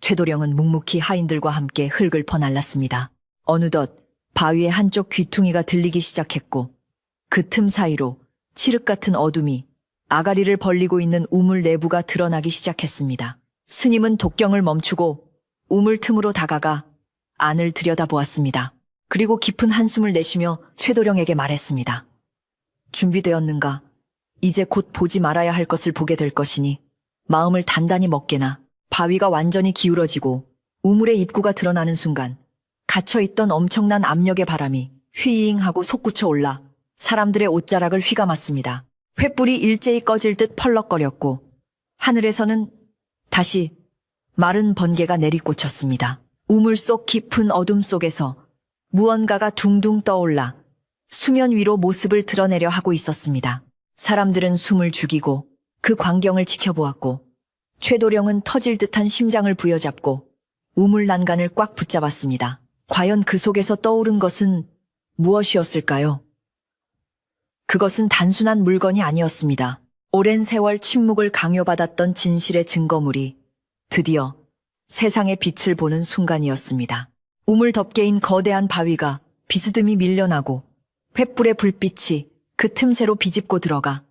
최도령은 묵묵히 하인들과 함께 흙을 퍼날랐습니다. 어느덧 바위의 한쪽 귀퉁이가 들리기 시작했고 그 틈 사이로 칠흑 같은 어둠이 아가리를 벌리고 있는 우물 내부가 드러나기 시작했습니다. 스님은 독경을 멈추고 우물 틈으로 다가가 안을 들여다보았습니다. 그리고 깊은 한숨을 내쉬며 최도령에게 말했습니다. 준비되었는가? 이제 곧 보지 말아야 할 것을 보게 될 것이니 마음을 단단히 먹게나. 바위가 완전히 기울어지고 우물의 입구가 드러나는 순간 갇혀있던 엄청난 압력의 바람이 휘잉 하고 솟구쳐 올라 사람들의 옷자락을 휘감았습니다. 횃불이 일제히 꺼질 듯 펄럭거렸고 하늘에서는 다시 마른 번개가 내리꽂혔습니다. 우물 속 깊은 어둠 속에서 무언가가 둥둥 떠올라 수면 위로 모습을 드러내려 하고 있었습니다. 사람들은 숨을 죽이고 그 광경을 지켜보았고 최도령은 터질 듯한 심장을 부여잡고 우물 난간을 꽉 붙잡았습니다. 과연 그 속에서 떠오른 것은 무엇이었을까요? 그것은 단순한 물건이 아니었습니다. 오랜 세월 침묵을 강요받았던 진실의 증거물이 드디어 세상의 빛을 보는 순간이었습니다. 우물 덮개인 거대한 바위가 비스듬히 밀려나고 횃불의 불빛이 그 틈새로 비집고 들어가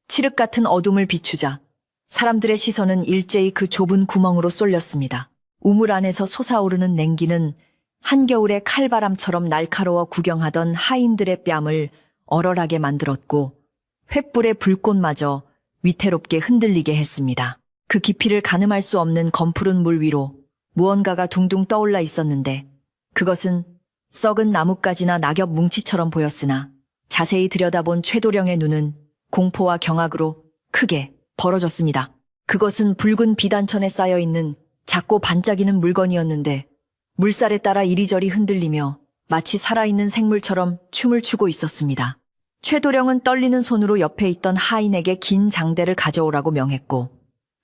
칠흑 같은 어둠을 비추자 사람들의 시선은 일제히 그 좁은 구멍으로 쏠렸습니다. 우물 안에서 솟아오르는 냉기는 한겨울의 칼바람처럼 날카로워 구경하던 하인들의 뺨을 얼얼하게 만들었고 횃불의 불꽃마저 위태롭게 흔들리게 했습니다. 그 깊이를 가늠할 수 없는 검푸른 물 위로 무언가가 둥둥 떠올라 있었는데 그것은 썩은 나뭇가지나 낙엽 뭉치처럼 보였으나 자세히 들여다본 최도령의 눈은 공포와 경악으로 크게 벌어졌습니다. 그것은 붉은 비단천에 쌓여있는 작고 반짝이는 물건이었는데 물살에 따라 이리저리 흔들리며 마치 살아있는 생물처럼 춤을 추고 있었습니다. 최도령은 떨리는 손으로 옆에 있던 하인에게 긴 장대를 가져오라고 명했고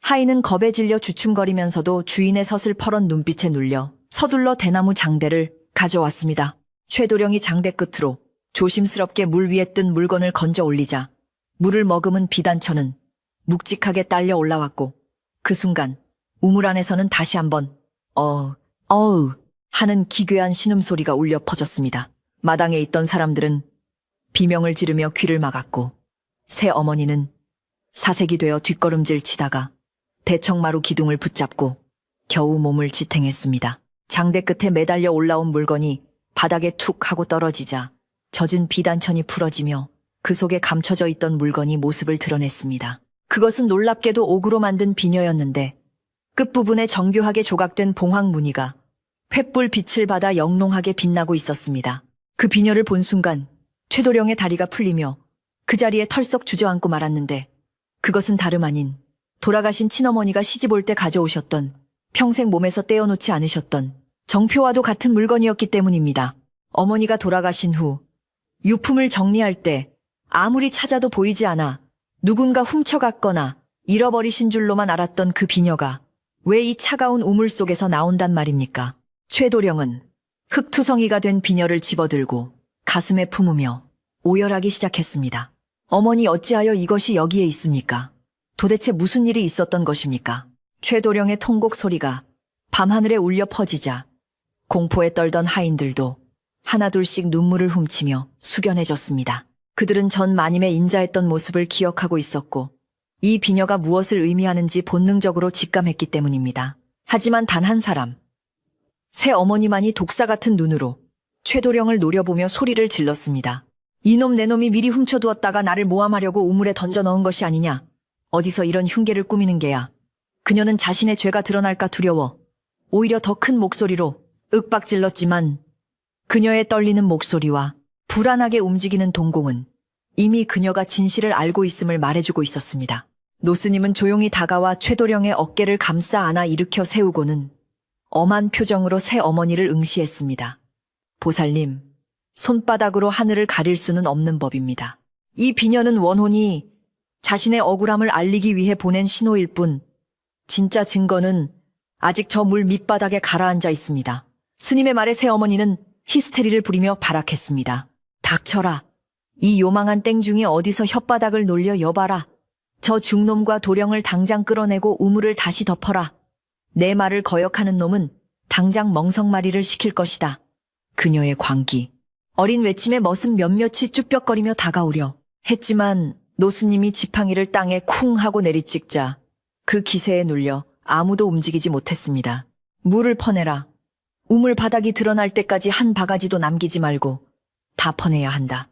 하인은 겁에 질려 주춤거리면서도 주인의 서슬퍼런 눈빛에 눌려 서둘러 대나무 장대를 가져왔습니다. 최도령이 장대 끝으로 조심스럽게 물 위에 뜬 물건을 건져 올리자 물을 머금은 비단천은 묵직하게 딸려 올라왔고 그 순간 우물 안에서는 다시 한번 어우 하는 기괴한 신음소리가 울려 퍼졌습니다. 마당에 있던 사람들은 비명을 지르며 귀를 막았고 새 어머니는 사색이 되어 뒷걸음질 치다가 대청마루 기둥을 붙잡고 겨우 몸을 지탱했습니다. 장대 끝에 매달려 올라온 물건이 바닥에 툭 하고 떨어지자 젖은 비단천이 풀어지며 그 속에 감춰져 있던 물건이 모습을 드러냈습니다. 그것은 놀랍게도 옥으로 만든 비녀였는데 끝부분에 정교하게 조각된 봉황 무늬가 횃불 빛을 받아 영롱하게 빛나고 있었습니다. 그 비녀를 본 순간 최도령의 다리가 풀리며 그 자리에 털썩 주저앉고 말았는데 그것은 다름 아닌 돌아가신 친어머니가 시집 올 때 가져오셨던 평생 몸에서 떼어놓지 않으셨던 정표와도 같은 물건이었기 때문입니다. 어머니가 돌아가신 후 유품을 정리할 때 아무리 찾아도 보이지 않아 누군가 훔쳐갔거나 잃어버리신 줄로만 알았던 그 비녀가 왜 이 차가운 우물 속에서 나온단 말입니까? 최도령은 흙투성이가 된 비녀를 집어들고 가슴에 품으며 오열하기 시작했습니다. 어머니 어찌하여 이것이 여기에 있습니까? 도대체 무슨 일이 있었던 것입니까? 최도령의 통곡 소리가 밤하늘에 울려 퍼지자 공포에 떨던 하인들도 하나둘씩 눈물을 훔치며 숙연해졌습니다. 그들은 전 마님의 인자했던 모습을 기억하고 있었고 이 비녀가 무엇을 의미하는지 본능적으로 직감했기 때문입니다. 하지만 단 한 사람, 새 어머니만이 독사 같은 눈으로 최도령을 노려보며 소리를 질렀습니다. 이놈 내놈이 미리 훔쳐두었다가 나를 모함하려고 우물에 던져 넣은 것이 아니냐. 어디서 이런 흉계를 꾸미는 게야. 그녀는 자신의 죄가 드러날까 두려워 오히려 더 큰 목소리로 윽박질렀지만 그녀의 떨리는 목소리와 불안하게 움직이는 동공은 이미 그녀가 진실을 알고 있음을 말해주고 있었습니다. 노스님은 조용히 다가와 최도령의 어깨를 감싸 안아 일으켜 세우고는 엄한 표정으로 새 어머니를 응시했습니다. 보살님, 손바닥으로 하늘을 가릴 수는 없는 법입니다. 이 비녀는 원혼이 자신의 억울함을 알리기 위해 보낸 신호일 뿐 진짜 증거는 아직 저 물 밑바닥에 가라앉아 있습니다. 스님의 말에 새 어머니는 히스테리를 부리며 발악했습니다. 닥쳐라. 이 요망한 땡중이 어디서 혓바닥을 놀려 여봐라. 저 중놈과 도령을 당장 끌어내고 우물을 다시 덮어라. 내 말을 거역하는 놈은 당장 멍석마리를 시킬 것이다. 그녀의 광기, 어린 외침에 멋은 몇몇이 쭈뼛거리며 다가오려 했지만 노스님이 지팡이를 땅에 쿵 하고 내리찍자 그 기세에 눌려 아무도 움직이지 못했습니다. 물을 퍼내라. 우물 바닥이 드러날 때까지 한 바가지도 남기지 말고 다 퍼내야 한다.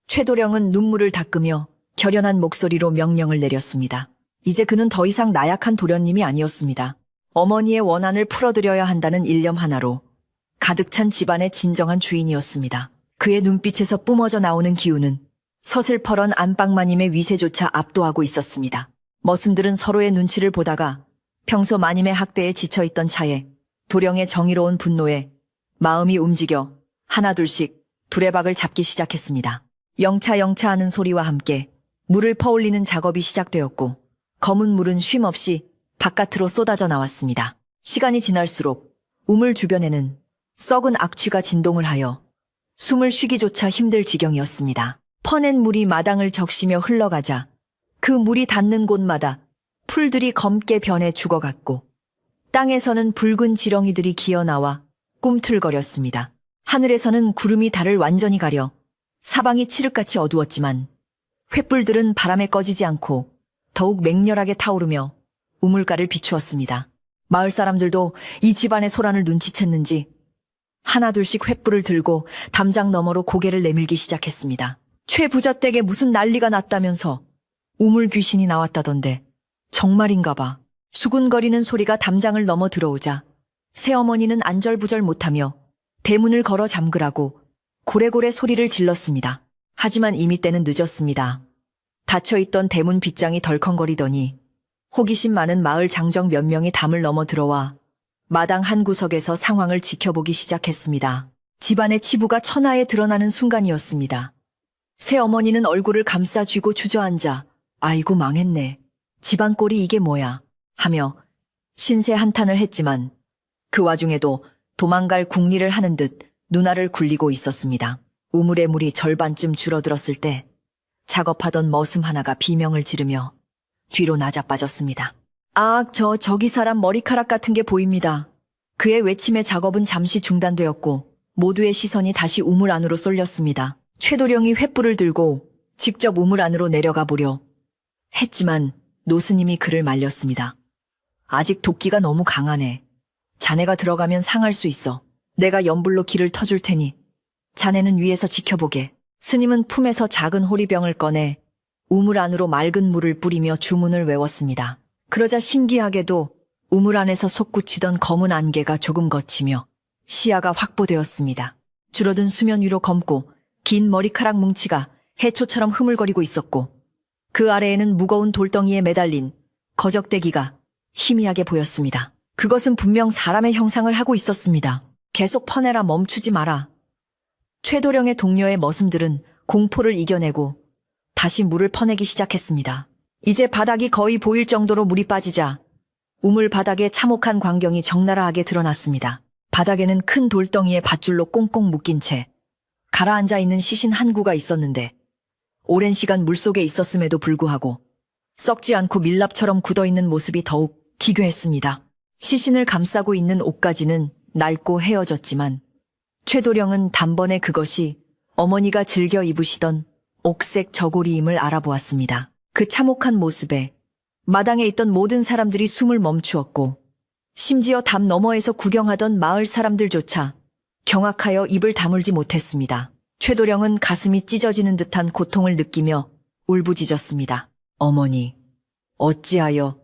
최도령은 눈물을 닦으며 결연한 목소리로 명령을 내렸습니다. 이제 그는 더 이상 나약한 도련님이 아니었습니다. 어머니의 원한을 풀어드려야 한다는 일념 하나로 가득 찬 집안의 진정한 주인이었습니다. 그의 눈빛에서 뿜어져 나오는 기운은 서슬퍼런 안방마님의 위세조차 압도하고 있었습니다. 머슴들은 서로의 눈치를 보다가 평소 마님의 학대에 지쳐있던 차에 도령의 정의로운 분노에 마음이 움직여 하나둘씩 두레박을 잡기 시작했습니다. 영차 하는 소리와 함께 물을 퍼올리는 작업이 시작되었고 검은 물은 쉼없이 바깥으로 쏟아져 나왔습니다. 시간이 지날수록 우물 주변에는 썩은 악취가 진동을 하여 숨을 쉬기조차 힘들 지경이었습니다. 퍼낸 물이 마당을 적시며 흘러가자 그 물이 닿는 곳마다 풀들이 검게 변해 죽어갔고 땅에서는 붉은 지렁이들이 기어나와 꿈틀거렸습니다. 하늘에서는 구름이 달을 완전히 가려 사방이 칠흑같이 어두웠지만 횃불들은 바람에 꺼지지 않고 더욱 맹렬하게 타오르며 우물가를 비추었습니다. 마을 사람들도 이 집안의 소란을 눈치챘는지 하나둘씩 횃불을 들고 담장 너머로 고개를 내밀기 시작했습니다. 최 부자 댁에 무슨 난리가 났다면서 우물 귀신이 나왔다던데 정말인가 봐. 수군거리는 소리가 담장을 넘어 들어오자 새어머니는 안절부절 못하며 대문을 걸어 잠그라고 고래고래 소리를 질렀습니다. 하지만 이미 때는 늦었습니다. 닫혀있던 대문 빗장이 덜컹거리더니 호기심 많은 마을 장정 몇 명이 담을 넘어 들어와 마당 한 구석에서 상황을 지켜보기 시작했습니다. 집안의 치부가 천하에 드러나는 순간이었습니다. 새어머니는 얼굴을 감싸 쥐고 주저앉아 아이고 망했네. 집안 꼴이 이게 뭐야 하며 신세 한탄을 했지만 그 와중에도 도망갈 궁리를 하는 듯 눈알을 굴리고 있었습니다. 우물의 물이 절반쯤 줄어들었을 때 작업하던 머슴 하나가 비명을 지르며 뒤로 나자빠졌습니다. 저기 사람 머리카락 같은 게 보입니다. 그의 외침에 작업은 잠시 중단되었고 모두의 시선이 다시 우물 안으로 쏠렸습니다. 최도령이 횃불을 들고 직접 우물 안으로 내려가 보려 했지만 노스님이 그를 말렸습니다. 아직 도끼가 너무 강하네. 자네가 들어가면 상할 수 있어. 내가 연불로 길을 터줄 테니 자네는 위에서 지켜보게. 스님은 품에서 작은 호리병을 꺼내 우물 안으로 맑은 물을 뿌리며 주문을 외웠습니다. 그러자 신기하게도 우물 안에서 솟구치던 검은 안개가 조금 걷히며 시야가 확보되었습니다. 줄어든 수면 위로 검고 긴 머리카락 뭉치가 해초처럼 흐물거리고 있었고 그 아래에는 무거운 돌덩이에 매달린 거적대기가 희미하게 보였습니다. 그것은 분명 사람의 형상을 하고 있었습니다. 계속 퍼내라, 멈추지 마라. 최도령의 동료의 머슴들은 공포를 이겨내고 다시 물을 퍼내기 시작했습니다. 이제 바닥이 거의 보일 정도로 물이 빠지자 우물 바닥에 참혹한 광경이 적나라하게 드러났습니다. 바닥에는 큰 돌덩이에 밧줄로 꽁꽁 묶인 채 가라앉아 있는 시신 한 구가 있었는데 오랜 시간 물속에 있었음에도 불구하고 썩지 않고 밀랍처럼 굳어있는 모습이 더욱 기괴했습니다. 시신을 감싸고 있는 옷가지는 낡고 헤어졌지만 최도령은 단번에 그것이 어머니가 즐겨 입으시던 옥색 저고리임을 알아보았습니다. 그 참혹한 모습에 마당에 있던 모든 사람들이 숨을 멈추었고 심지어 담 너머에서 구경하던 마을 사람들조차 경악하여 입을 다물지 못했습니다. 최도령은 가슴이 찢어지는 듯한 고통을 느끼며 울부짖었습니다. 어머니, 어찌하여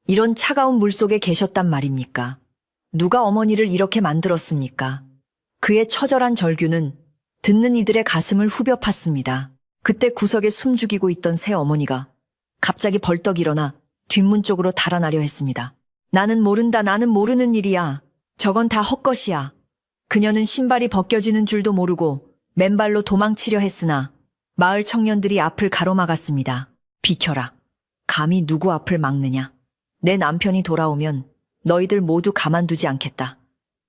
이런 차가운 물속에 계셨단 말입니까? 누가 어머니를 이렇게 만들었습니까? 그의 처절한 절규는 듣는 이들의 가슴을 후벼 팠습니다. 그때 구석에 숨죽이고 있던 새 어머니가 갑자기 벌떡 일어나 뒷문 쪽으로 달아나려 했습니다. 나는 모른다. 나는 모르는 일이야. 저건 다 헛것이야. 그녀는 신발이 벗겨지는 줄도 모르고 맨발로 도망치려 했으나 마을 청년들이 앞을 가로막았습니다. 비켜라. 감히 누구 앞을 막느냐. 내 남편이 돌아오면 너희들 모두 가만두지 않겠다.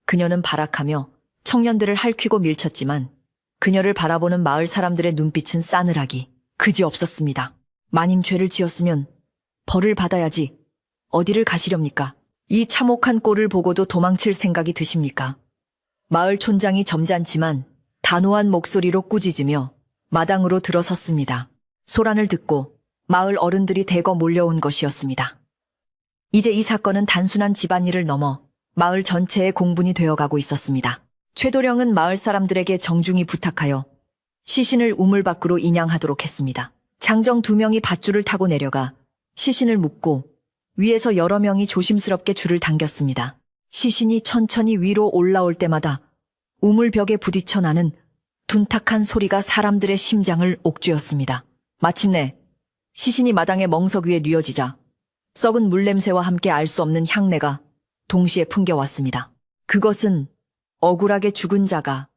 그녀는 발악하며 청년들을 핥히고 밀쳤지만 그녀를 바라보는 마을 사람들의 눈빛은 싸늘하기 그지없었습니다. 마님 죄를 지었으면 벌을 받아야지. 어디를 가시렵니까? 이 참혹한 꼴을 보고도 도망칠 생각이 드십니까? 마을 촌장이 점잖지만 단호한 목소리로 꾸짖으며 마당으로 들어섰습니다. 소란을 듣고 마을 어른들이 대거 몰려온 것이었습니다. 이제 이 사건은 단순한 집안일을 넘어 마을 전체의 공분이 되어가고 있었습니다. 최도령은 마을 사람들에게 정중히 부탁하여 시신을 우물 밖으로 인양하도록 했습니다. 장정 2명이 밧줄을 타고 내려가 시신을 묶고 위에서 여러 명이 조심스럽게 줄을 당겼습니다. 시신이 천천히 위로 올라올 때마다 우물벽에 부딪혀 나는 둔탁한 소리가 사람들의 심장을 옥죄었습니다. 마침내 시신이 마당의 멍석 위에 뉘어지자 썩은 물냄새와 함께 알 수 없는 향내가 동시에 풍겨왔습니다. 그것은 억울하게 죽은 자가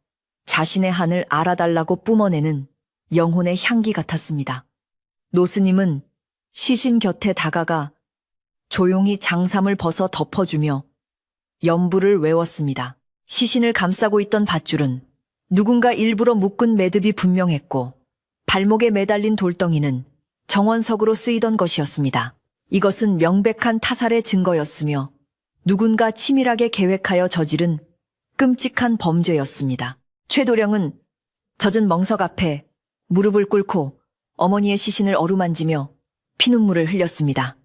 자신의 한을 알아달라고 뿜어내는 영혼의 향기 같았습니다. 노스님은 시신 곁에 다가가 조용히 장삼을 벗어 덮어주며 연부를 외웠습니다. 시신을 감싸고 있던 밧줄은 누군가 일부러 묶은 매듭이 분명했고 발목에 매달린 돌덩이는 정원석으로 쓰이던 것이었습니다. 이것은 명백한 타살의 증거였으며 누군가 치밀하게 계획하여 저지른 끔찍한 범죄였습니다. 최도령은 젖은 멍석 앞에 무릎을 꿇고 어머니의 시신을 어루만지며 피눈물을 흘렸습니다.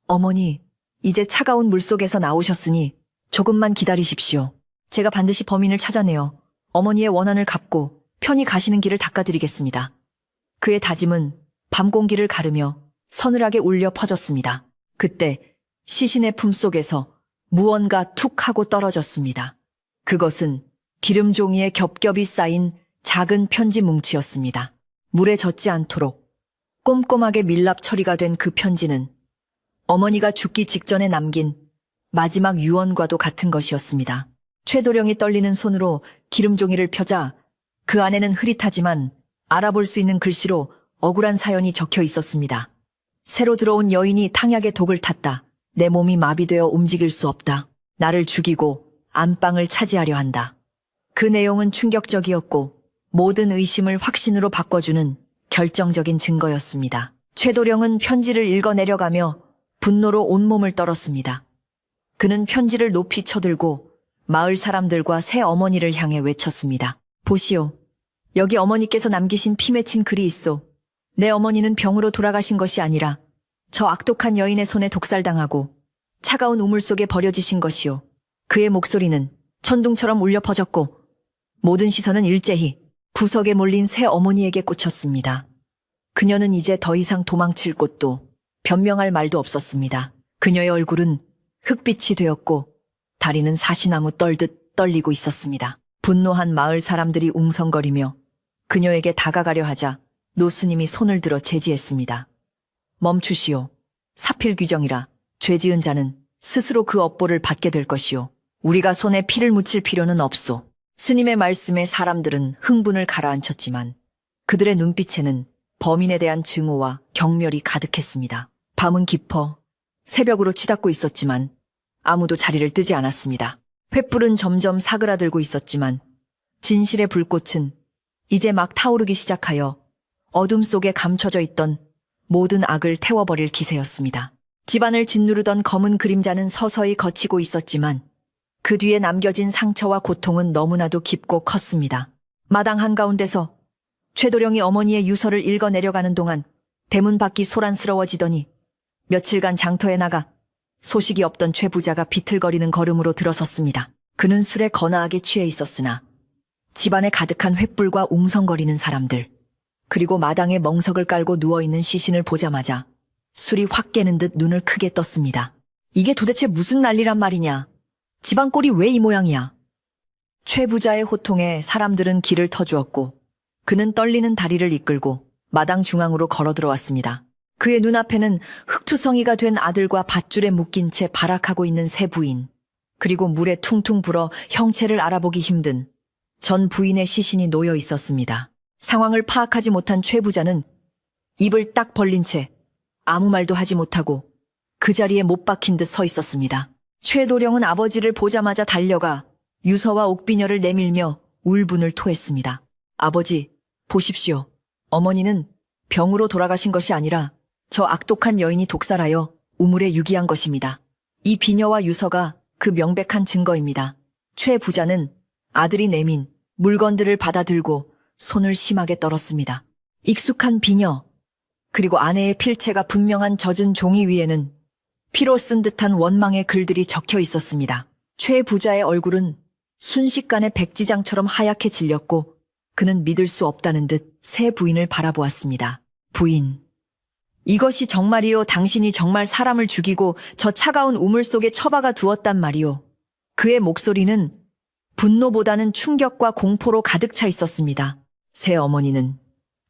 어머니, 이제 차가운 물속에서 나오셨으니 조금만 기다리십시오. 제가 반드시 범인을 찾아내어 어머니의 원한을 갚고 편히 가시는 길을 닦아드리겠습니다. 그의 다짐은 밤 공기를 가르며 서늘하게 울려 퍼졌습니다. 그때 시신의 품속에서 무언가 툭 하고 떨어졌습니다. 그것은 기름 종이에 겹겹이 쌓인 작은 편지 뭉치였습니다. 물에 젖지 않도록 꼼꼼하게 밀랍 처리가 된 그 편지는 어머니가 죽기 직전에 남긴 마지막 유언과도 같은 것이었습니다. 최도령이 떨리는 손으로 기름 종이를 펴자 그 안에는 흐릿하지만 알아볼 수 있는 글씨로 억울한 사연이 적혀 있었습니다. 새로 들어온 여인이 탕약에 독을 탔다. 내 몸이 마비되어 움직일 수 없다. 나를 죽이고 안방을 차지하려 한다. 그 내용은 충격적이었고 모든 의심을 확신으로 바꿔주는 결정적인 증거였습니다. 최도령은 편지를 읽어 내려가며 분노로 온몸을 떨었습니다. 그는 편지를 높이 쳐들고 마을 사람들과 새 어머니를 향해 외쳤습니다. 보시오. 여기 어머니께서 남기신 피 맺힌 글이 있소. 내 어머니는 병으로 돌아가신 것이 아니라 저 악독한 여인의 손에 독살당하고 차가운 우물 속에 버려지신 것이오. 그의 목소리는 천둥처럼 울려 퍼졌고 모든 시선은 일제히 구석에 몰린 새 어머니에게 꽂혔습니다. 그녀는 이제 더 이상 도망칠 곳도 변명할 말도 없었습니다. 그녀의 얼굴은 흙빛이 되었고 다리는 사시나무 떨듯 떨리고 있었습니다. 분노한 마을 사람들이 웅성거리며 그녀에게 다가가려 하자 노스님이 손을 들어 제지했습니다. 멈추시오. 사필 규정이라 죄 지은 자는 스스로 그 업보를 받게 될 것이오. 우리가 손에 피를 묻힐 필요는 없소. 스님의 말씀에 사람들은 흥분을 가라앉혔지만 그들의 눈빛에는 범인에 대한 증오와 경멸이 가득했습니다. 밤은 깊어 새벽으로 치닫고 있었지만 아무도 자리를 뜨지 않았습니다. 횃불은 점점 사그라들고 있었지만 진실의 불꽃은 이제 막 타오르기 시작하여 어둠 속에 감춰져 있던 모든 악을 태워버릴 기세였습니다. 집안을 짓누르던 검은 그림자는 서서히 걷히고 있었지만 그 뒤에 남겨진 상처와 고통은 너무나도 깊고 컸습니다. 마당 한가운데서 최도령이 어머니의 유서를 읽어 내려가는 동안 대문 밖이 소란스러워지더니 며칠간 장터에 나가 소식이 없던 최 부자가 비틀거리는 걸음으로 들어섰습니다. 그는 술에 거나하게 취해 있었으나 집안에 가득한 횃불과 웅성거리는 사람들, 그리고 마당에 멍석을 깔고 누워있는 시신을 보자마자 술이 확 깨는 듯 눈을 크게 떴습니다. 이게 도대체 무슨 난리란 말이냐? 집안 꼴이 왜 이 모양이야? 최 부자의 호통에 사람들은 길을 터주었고 그는 떨리는 다리를 이끌고 마당 중앙으로 걸어 들어왔습니다. 그의 눈앞에는 흙투성이가 된 아들과 밧줄에 묶인 채 발악하고 있는 새 부인, 그리고 물에 퉁퉁 불어 형체를 알아보기 힘든 전 부인의 시신이 놓여 있었습니다. 상황을 파악하지 못한 최 부자는 입을 딱 벌린 채 아무 말도 하지 못하고 그 자리에 못 박힌 듯 서 있었습니다. 최도령은 아버지를 보자마자 달려가 유서와 옥비녀를 내밀며 울분을 토했습니다. 아버지, 보십시오. 어머니는 병으로 돌아가신 것이 아니라 저 악독한 여인이 독살하여 우물에 유기한 것입니다. 이 비녀와 유서가 그 명백한 증거입니다. 최 부자는 아들이 내민 물건들을 받아들고 손을 심하게 떨었습니다. 익숙한 비녀, 그리고 아내의 필체가 분명한 젖은 종이 위에는 피로 쓴 듯한 원망의 글들이 적혀 있었습니다. 최 부자의 얼굴은 순식간에 백지장처럼 하얗게 질렸고 그는 믿을 수 없다는 듯 새 부인을 바라보았습니다. 부인. 이것이 정말이요? 당신이 정말 사람을 죽이고 저 차가운 우물 속에 처박아 두었단 말이요. 그의 목소리는 분노보다는 충격과 공포로 가득 차 있었습니다. 새 어머니는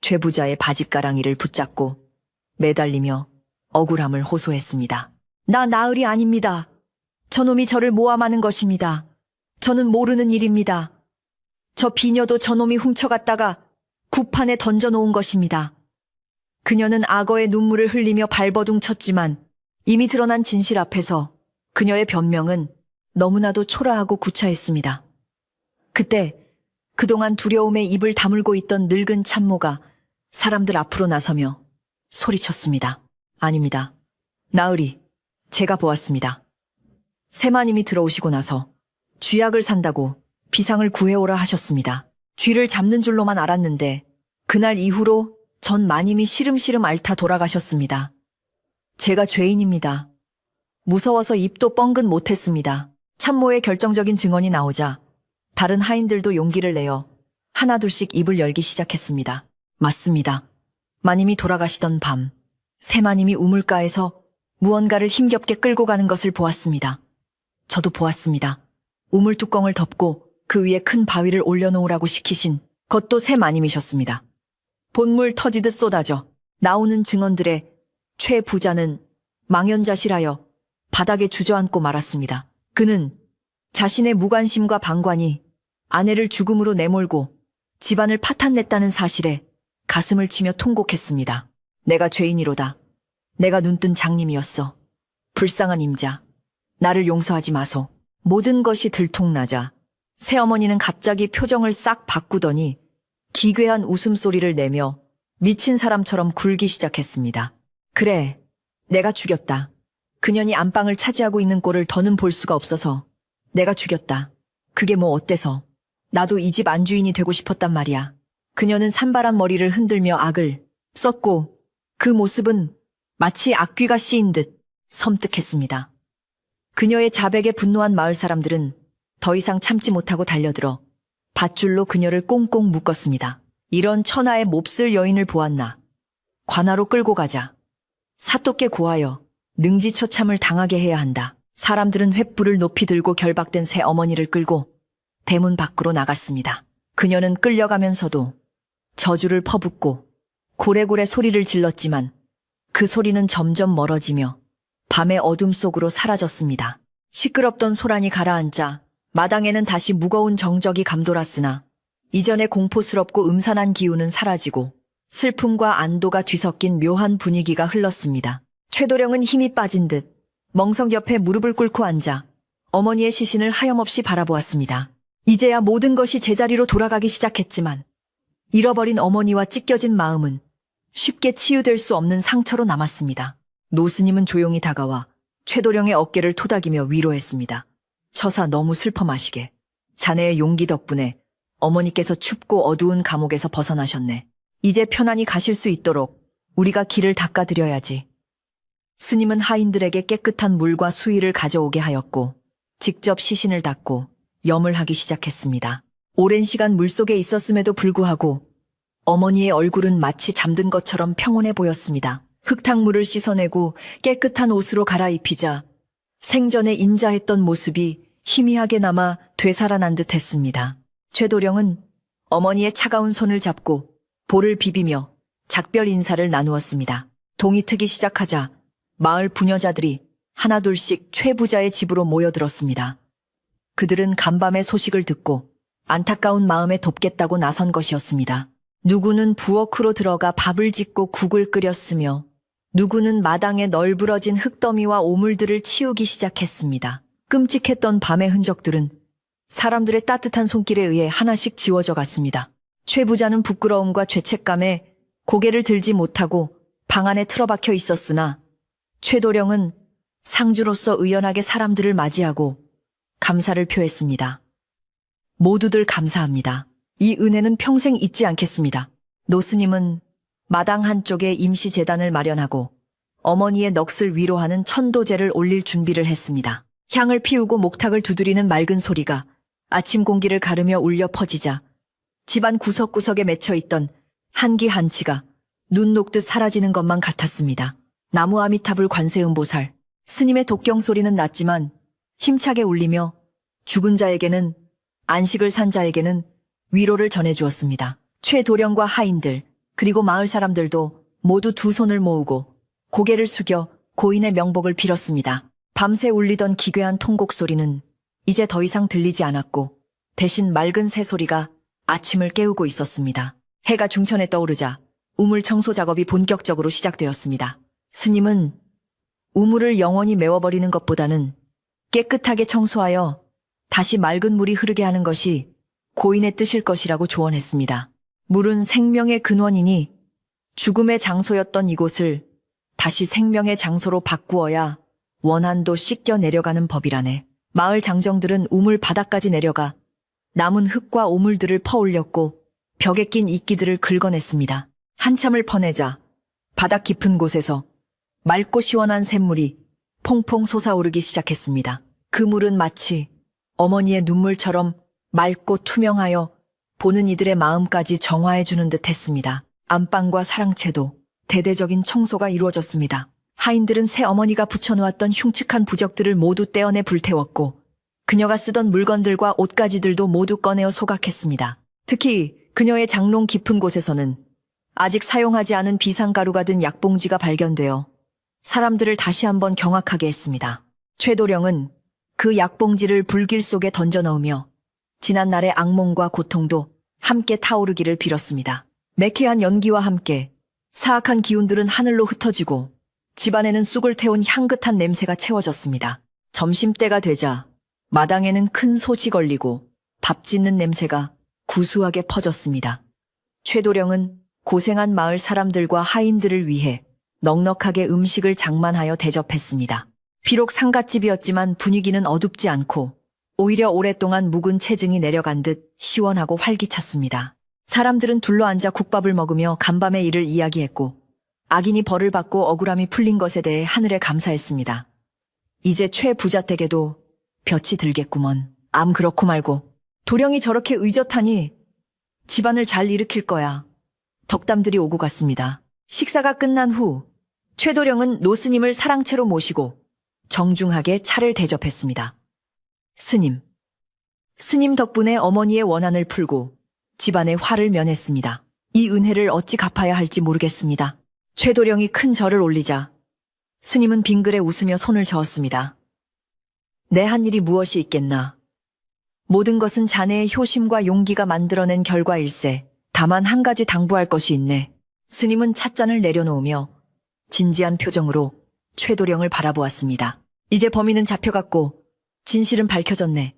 최 부자의 바짓가랑이를 붙잡고 매달리며 억울함을 호소했습니다. 나 나으리 아닙니다. 저놈이 저를 모함하는 것입니다. 저는 모르는 일입니다. 저 비녀도 저놈이 훔쳐갔다가 구판에 던져놓은 것입니다. 그녀는 악어의 눈물을 흘리며 발버둥 쳤지만 이미 드러난 진실 앞에서 그녀의 변명은 너무나도 초라하고 구차했습니다. 그때 그동안 두려움에 입을 다물고 있던 늙은 참모가 사람들 앞으로 나서며 소리쳤습니다. 아닙니다. 나으리, 제가 보았습니다. 새마님이 들어오시고 나서 쥐약을 산다고 비상을 구해오라 하셨습니다. 쥐를 잡는 줄로만 알았는데 그날 이후로 전 마님이 시름시름 앓다 돌아가셨습니다. 제가 죄인입니다. 무서워서 입도 뻥긋 못했습니다. 참모의 결정적인 증언이 나오자 다른 하인들도 용기를 내어 하나둘씩 입을 열기 시작했습니다. 맞습니다. 마님이 돌아가시던 밤, 새마님이 우물가에서 무언가를 힘겹게 끌고 가는 것을 보았습니다. 저도 보았습니다. 우물 뚜껑을 덮고 그 위에 큰 바위를 올려놓으라고 시키신 것도 새마님이셨습니다. 본물 터지듯 쏟아져 나오는 증언들에 최 부자는 망연자실하여 바닥에 주저앉고 말았습니다. 그는 자신의 무관심과 방관이 아내를 죽음으로 내몰고 집안을 파탄냈다는 사실에 가슴을 치며 통곡했습니다. 내가 죄인이로다. 내가 눈뜬 장님이었어. 불쌍한 임자. 나를 용서하지 마소. 모든 것이 들통나자 새어머니는 갑자기 표정을 싹 바꾸더니 기괴한 웃음소리를 내며 미친 사람처럼 굴기 시작했습니다. 그래, 내가 죽였다. 그년이 안방을 차지하고 있는 꼴을 더는 볼 수가 없어서 내가 죽였다. 그게 뭐 어때서? 나도 이 집 안주인이 되고 싶었단 말이야. 그녀는 산발한 머리를 흔들며 악을 썼고 그 모습은 마치 악귀가 씌인 듯 섬뜩했습니다. 그녀의 자백에 분노한 마을 사람들은 더 이상 참지 못하고 달려들어 밧줄로 그녀를 꽁꽁 묶었습니다. 이런 천하의 몹쓸 여인을 보았나. 관하로 끌고 가자. 사또께 고하여 능지처참을 당하게 해야 한다. 사람들은 횃불을 높이 들고 결박된 새 어머니를 끌고 대문 밖으로 나갔습니다. 그녀는 끌려가면서도 저주를 퍼붓고 고래고래 소리를 질렀지만 그 소리는 점점 멀어지며 밤의 어둠 속으로 사라졌습니다. 시끄럽던 소란이 가라앉자 마당에는 다시 무거운 정적이 감돌았으나 이전의 공포스럽고 음산한 기운은 사라지고 슬픔과 안도가 뒤섞인 묘한 분위기가 흘렀습니다. 최도령은 힘이 빠진 듯 멍석 옆에 무릎을 꿇고 앉아 어머니의 시신을 하염없이 바라보았습니다. 이제야 모든 것이 제자리로 돌아가기 시작했지만 잃어버린 어머니와 찢겨진 마음은 쉽게 치유될 수 없는 상처로 남았습니다. 노스님은 조용히 다가와 최도령의 어깨를 토닥이며 위로했습니다. 처사 너무 슬퍼 마시게. 자네의 용기 덕분에 어머니께서 춥고 어두운 감옥에서 벗어나셨네. 이제 편안히 가실 수 있도록 우리가 길을 닦아드려야지. 스님은 하인들에게 깨끗한 물과 수의를 가져오게 하였고 직접 시신을 닦고 염을 하기 시작했습니다. 오랜 시간 물속에 있었음에도 불구하고 어머니의 얼굴은 마치 잠든 것처럼 평온해 보였습니다. 흙탕물을 씻어내고 깨끗한 옷으로 갈아입히자 생전에 인자했던 모습이 희미하게 남아 되살아난 듯 했습니다. 최도령은 어머니의 차가운 손을 잡고 볼을 비비며 작별 인사를 나누었습니다. 동이 트기 시작하자 마을 부녀자들이 하나둘씩 최 부자의 집으로 모여들었습니다. 그들은 간밤의 소식을 듣고 안타까운 마음에 돕겠다고 나선 것이었습니다. 누구는 부엌으로 들어가 밥을 짓고 국을 끓였으며 누구는 마당에 널브러진 흙더미와 오물들을 치우기 시작했습니다. 끔찍했던 밤의 흔적들은 사람들의 따뜻한 손길에 의해 하나씩 지워져 갔습니다. 최 부자는 부끄러움과 죄책감에 고개를 들지 못하고 방 안에 틀어박혀 있었으나 최도령은 상주로서 의연하게 사람들을 맞이하고 감사를 표했습니다. 모두들 감사합니다. 이 은혜는 평생 잊지 않겠습니다. 노스님은 마당 한쪽에 임시 제단을 마련하고 어머니의 넋을 위로하는 천도제를 올릴 준비를 했습니다. 향을 피우고 목탁을 두드리는 맑은 소리가 아침 공기를 가르며 울려 퍼지자 집안 구석구석에 맺혀있던 한기 한치가 눈 녹듯 사라지는 것만 같았습니다. 나무 아미타불 관세음보살, 스님의 독경 소리는 낮지만 힘차게 울리며 죽은 자에게는, 안식을 산 자에게는 위로를 전해주었습니다. 최도령과 하인들, 그리고 마을 사람들도 모두 두 손을 모으고 고개를 숙여 고인의 명복을 빌었습니다. 밤새 울리던 기괴한 통곡 소리는 이제 더 이상 들리지 않았고 대신 맑은 새소리가 아침을 깨우고 있었습니다. 해가 중천에 떠오르자 우물 청소 작업이 본격적으로 시작되었습니다. 스님은 우물을 영원히 메워버리는 것보다는 깨끗하게 청소하여 다시 맑은 물이 흐르게 하는 것이 고인의 뜻일 것이라고 조언했습니다. 물은 생명의 근원이니 죽음의 장소였던 이곳을 다시 생명의 장소로 바꾸어야 원한도 씻겨 내려가는 법이라네. 마을 장정들은 우물 바닥까지 내려가 남은 흙과 오물들을 퍼올렸고 벽에 낀 이끼들을 긁어냈습니다. 한참을 퍼내자 바닥 깊은 곳에서 맑고 시원한 샘물이 퐁퐁 솟아오르기 시작했습니다. 그 물은 마치 어머니의 눈물처럼 맑고 투명하여 보는 이들의 마음까지 정화해주는 듯 했습니다. 안방과 사랑채도 대대적인 청소가 이루어졌습니다. 하인들은 새 어머니가 붙여놓았던 흉측한 부적들을 모두 떼어내 불태웠고 그녀가 쓰던 물건들과 옷가지들도 모두 꺼내어 소각했습니다. 특히 그녀의 장롱 깊은 곳에서는 아직 사용하지 않은 비상가루가 든 약봉지가 발견되어 사람들을 다시 한번 경악하게 했습니다. 최도령은 그 약봉지를 불길 속에 던져 넣으며 지난날의 악몽과 고통도 함께 타오르기를 빌었습니다. 매캐한 연기와 함께 사악한 기운들은 하늘로 흩어지고 집안에는 쑥을 태운 향긋한 냄새가 채워졌습니다. 점심때가 되자 마당에는 큰 솥이 걸리고 밥 짓는 냄새가 구수하게 퍼졌습니다. 최도령은 고생한 마을 사람들과 하인들을 위해 넉넉하게 음식을 장만하여 대접했습니다. 비록 상갓집이었지만 분위기는 어둡지 않고 오히려 오랫동안 묵은 체증이 내려간 듯 시원하고 활기찼습니다. 사람들은 둘러앉아 국밥을 먹으며 간밤의 일을 이야기했고 악인이 벌을 받고 억울함이 풀린 것에 대해 하늘에 감사했습니다. 이제 최 부자댁에도 볕이 들겠구먼. 암 그렇고 말고 도령이 저렇게 의젓하니 집안을 잘 일으킬 거야. 덕담들이 오고 갔습니다. 식사가 끝난 후 최도령은 노스님을 사랑채로 모시고 정중하게 차를 대접했습니다. 스님 덕분에 어머니의 원한을 풀고 집안의 화를 면했습니다. 이 은혜를 어찌 갚아야 할지 모르겠습니다. 최도령이 큰 절을 올리자 스님은 빙그레 웃으며 손을 저었습니다. 내 한 일이 무엇이 있겠나. 모든 것은 자네의 효심과 용기가 만들어낸 결과일세. 다만 한 가지 당부할 것이 있네. 스님은 찻잔을 내려놓으며 진지한 표정으로 최도령을 바라보았습니다. 이제 범인은 잡혀갔고 진실은 밝혀졌네.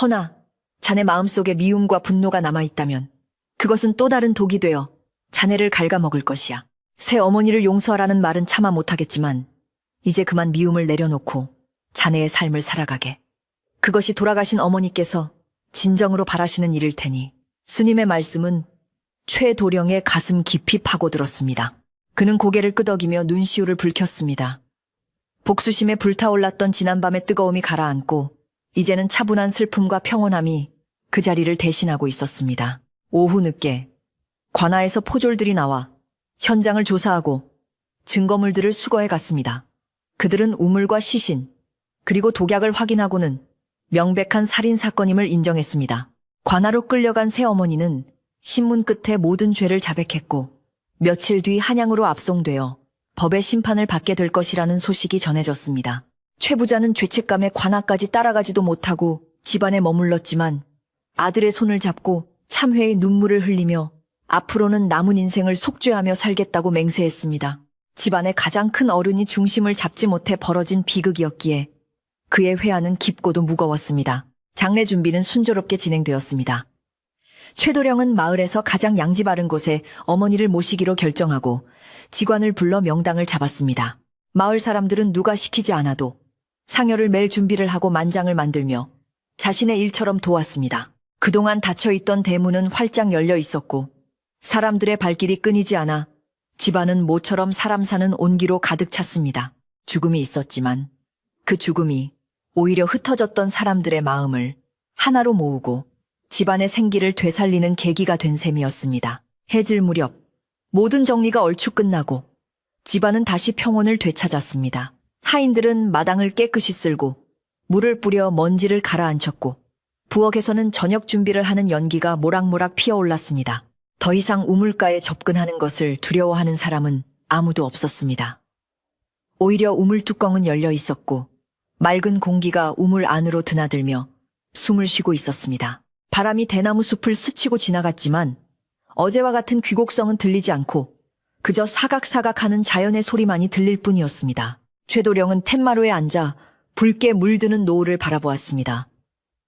허나 자네 마음속에 미움과 분노가 남아있다면 그것은 또 다른 독이 되어 자네를 갉아먹을 것이야. 새 어머니를 용서하라는 말은 차마 못하겠지만 이제 그만 미움을 내려놓고 자네의 삶을 살아가게. 그것이 돌아가신 어머니께서 진정으로 바라시는 일일 테니. 스님의 말씀은 최도령의 가슴 깊이 파고들었습니다. 그는 고개를 끄덕이며 눈시울을 붉혔습니다. 복수심에 불타올랐던 지난밤의 뜨거움이 가라앉고 이제는 차분한 슬픔과 평온함이 그 자리를 대신하고 있었습니다. 오후 늦게 관아에서 포졸들이 나와 현장을 조사하고 증거물들을 수거해 갔습니다. 그들은 우물과 시신, 그리고 독약을 확인하고는 명백한 살인사건임을 인정했습니다. 관아로 끌려간 새어머니는 신문 끝에 모든 죄를 자백했고 며칠 뒤 한양으로 압송되어 법의 심판을 받게 될 것이라는 소식이 전해졌습니다. 최 부자는 죄책감에 관아까지 따라가지도 못하고 집안에 머물렀지만 아들의 손을 잡고 참회의 눈물을 흘리며 앞으로는 남은 인생을 속죄하며 살겠다고 맹세했습니다. 집안의 가장 큰 어른이 중심을 잡지 못해 벌어진 비극이었기에 그의 회한은 깊고도 무거웠습니다. 장례 준비는 순조롭게 진행되었습니다. 최도령은 마을에서 가장 양지 바른 곳에 어머니를 모시기로 결정하고 직관을 불러 명당을 잡았습니다. 마을 사람들은 누가 시키지 않아도 상여를 맬 준비를 하고 만장을 만들며 자신의 일처럼 도왔습니다. 그동안 닫혀있던 대문은 활짝 열려 있었고 사람들의 발길이 끊이지 않아 집안은 모처럼 사람 사는 온기로 가득 찼습니다. 죽음이 있었지만 그 죽음이 오히려 흩어졌던 사람들의 마음을 하나로 모으고 집안의 생기를 되살리는 계기가 된 셈이었습니다. 해질 무렵 모든 정리가 얼추 끝나고 집안은 다시 평온을 되찾았습니다. 하인들은 마당을 깨끗이 쓸고 물을 뿌려 먼지를 가라앉혔고 부엌에서는 저녁 준비를 하는 연기가 모락모락 피어올랐습니다. 더 이상 우물가에 접근하는 것을 두려워하는 사람은 아무도 없었습니다. 오히려 우물 뚜껑은 열려 있었고 맑은 공기가 우물 안으로 드나들며 숨을 쉬고 있었습니다. 바람이 대나무 숲을 스치고 지나갔지만 어제와 같은 귀곡성은 들리지 않고 그저 사각사각하는 자연의 소리만이 들릴 뿐이었습니다. 최도령은 툇마루에 앉아 붉게 물드는 노을을 바라보았습니다.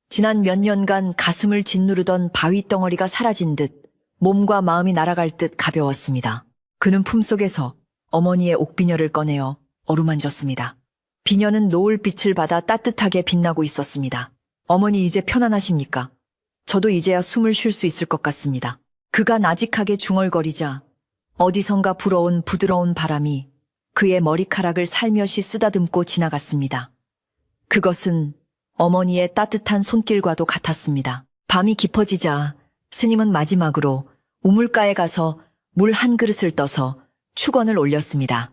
지난 몇 년간 가슴을 짓누르던 바위 덩어리가 사라진 듯 몸과 마음이 날아갈 듯 가벼웠습니다. 그는 품속에서 어머니의 옥비녀를 꺼내어 어루만졌습니다. 비녀는 노을빛을 받아 따뜻하게 빛나고 있었습니다. 어머니 이제 편안하십니까? 저도 이제야 숨을 쉴 수 있을 것 같습니다. 그가 나직하게 중얼거리자 어디선가 불어온 부드러운 바람이 그의 머리카락을 살며시 쓰다듬고 지나갔습니다. 그것은 어머니의 따뜻한 손길과도 같았습니다. 밤이 깊어지자 스님은 마지막으로 우물가에 가서 물 한 그릇을 떠서 축원을 올렸습니다.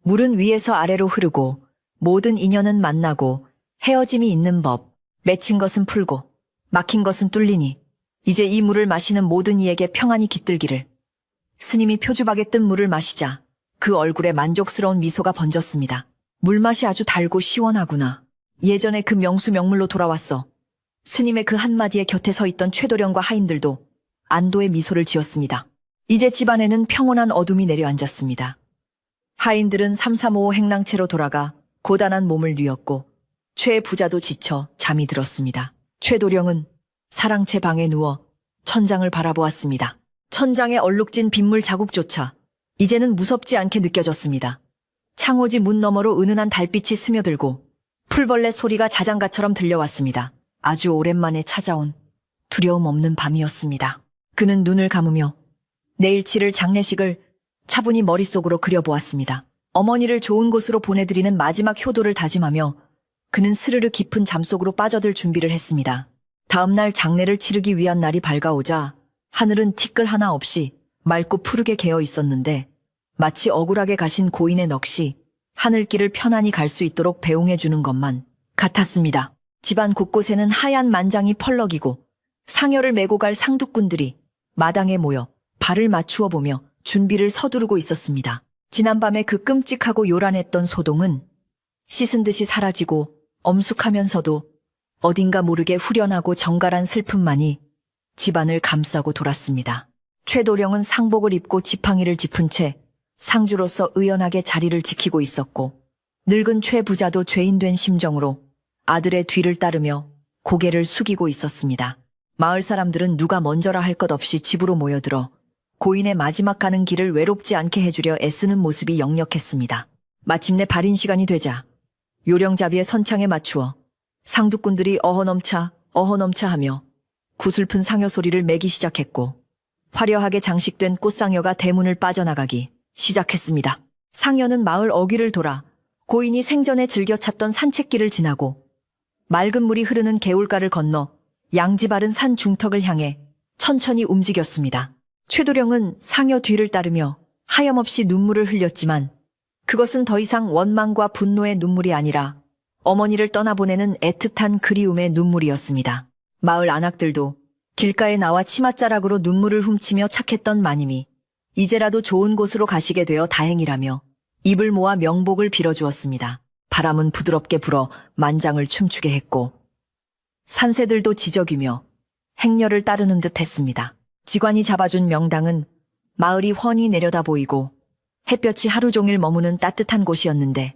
물은 위에서 아래로 흐르고 모든 인연은 만나고 헤어짐이 있는 법, 맺힌 것은 풀고 막힌 것은 뚫리니 이제 이 물을 마시는 모든 이에게 평안이 깃들기를. 스님이 표주박에 뜬 물을 마시자 그 얼굴에 만족스러운 미소가 번졌습니다. 물맛이 아주 달고 시원하구나. 예전에 그 명수 명물로 돌아왔어. 스님의 그 한마디에 곁에 서 있던 최도령과 하인들도 안도의 미소를 지었습니다. 이제 집안에는 평온한 어둠이 내려앉았습니다. 하인들은 삼삼오오 행랑채로 돌아가 고단한 몸을 뉘었고 최 부자도 지쳐 잠이 들었습니다. 최도령은 사랑채 방에 누워 천장을 바라보았습니다. 천장에 얼룩진 빗물 자국조차 이제는 무섭지 않게 느껴졌습니다. 창호지 문 너머로 은은한 달빛이 스며들고 풀벌레 소리가 자장가처럼 들려왔습니다. 아주 오랜만에 찾아온 두려움 없는 밤이었습니다. 그는 눈을 감으며 내일 치를 장례식을 차분히 머릿속으로 그려보았습니다. 어머니를 좋은 곳으로 보내드리는 마지막 효도를 다짐하며 그는 스르르 깊은 잠속으로 빠져들 준비를 했습니다. 다음날 장례를 치르기 위한 날이 밝아오자 하늘은 티끌 하나 없이 맑고 푸르게 개어 있었는데 마치 억울하게 가신 고인의 넋이 하늘길을 편안히 갈 수 있도록 배웅해 주는 것만 같았습니다. 집안 곳곳에는 하얀 만장이 펄럭이고 상여를 메고 갈 상두꾼들이 마당에 모여 발을 맞추어 보며 준비를 서두르고 있었습니다. 지난밤에 그 끔찍하고 요란했던 소동은 씻은 듯이 사라지고 엄숙하면서도 어딘가 모르게 후련하고 정갈한 슬픔만이 집안을 감싸고 돌았습니다. 최도령은 상복을 입고 지팡이를 짚은 채 상주로서 의연하게 자리를 지키고 있었고 늙은 최 부자도 죄인된 심정으로 아들의 뒤를 따르며 고개를 숙이고 있었습니다. 마을 사람들은 누가 먼저라 할 것 없이 집으로 모여들어 고인의 마지막 가는 길을 외롭지 않게 해주려 애쓰는 모습이 역력했습니다. 마침내 발인 시간이 되자 요령잡이의 선창에 맞추어 상두꾼들이 어허넘차 어허넘차 하며 구슬픈 상여 소리를 매기 시작했고 화려하게 장식된 꽃상여가 대문을 빠져나가기 시작했습니다. 상여는 마을 어귀를 돌아 고인이 생전에 즐겨 찾던 산책길을 지나고 맑은 물이 흐르는 개울가를 건너 양지 바른 산 중턱을 향해 천천히 움직였습니다. 최도령은 상여 뒤를 따르며 하염없이 눈물을 흘렸지만 그것은 더 이상 원망과 분노의 눈물이 아니라 어머니를 떠나보내는 애틋한 그리움의 눈물이었습니다. 마을 안악들도 길가에 나와 치맛자락으로 눈물을 훔치며 착했던 마님이 이제라도 좋은 곳으로 가시게 되어 다행이라며 입을 모아 명복을 빌어주었습니다. 바람은 부드럽게 불어 만장을 춤추게 했고 산새들도 지저귀며 행렬을 따르는 듯 했습니다. 직관이 잡아준 명당은 마을이 훤히 내려다 보이고 햇볕이 하루 종일 머무는 따뜻한 곳이었는데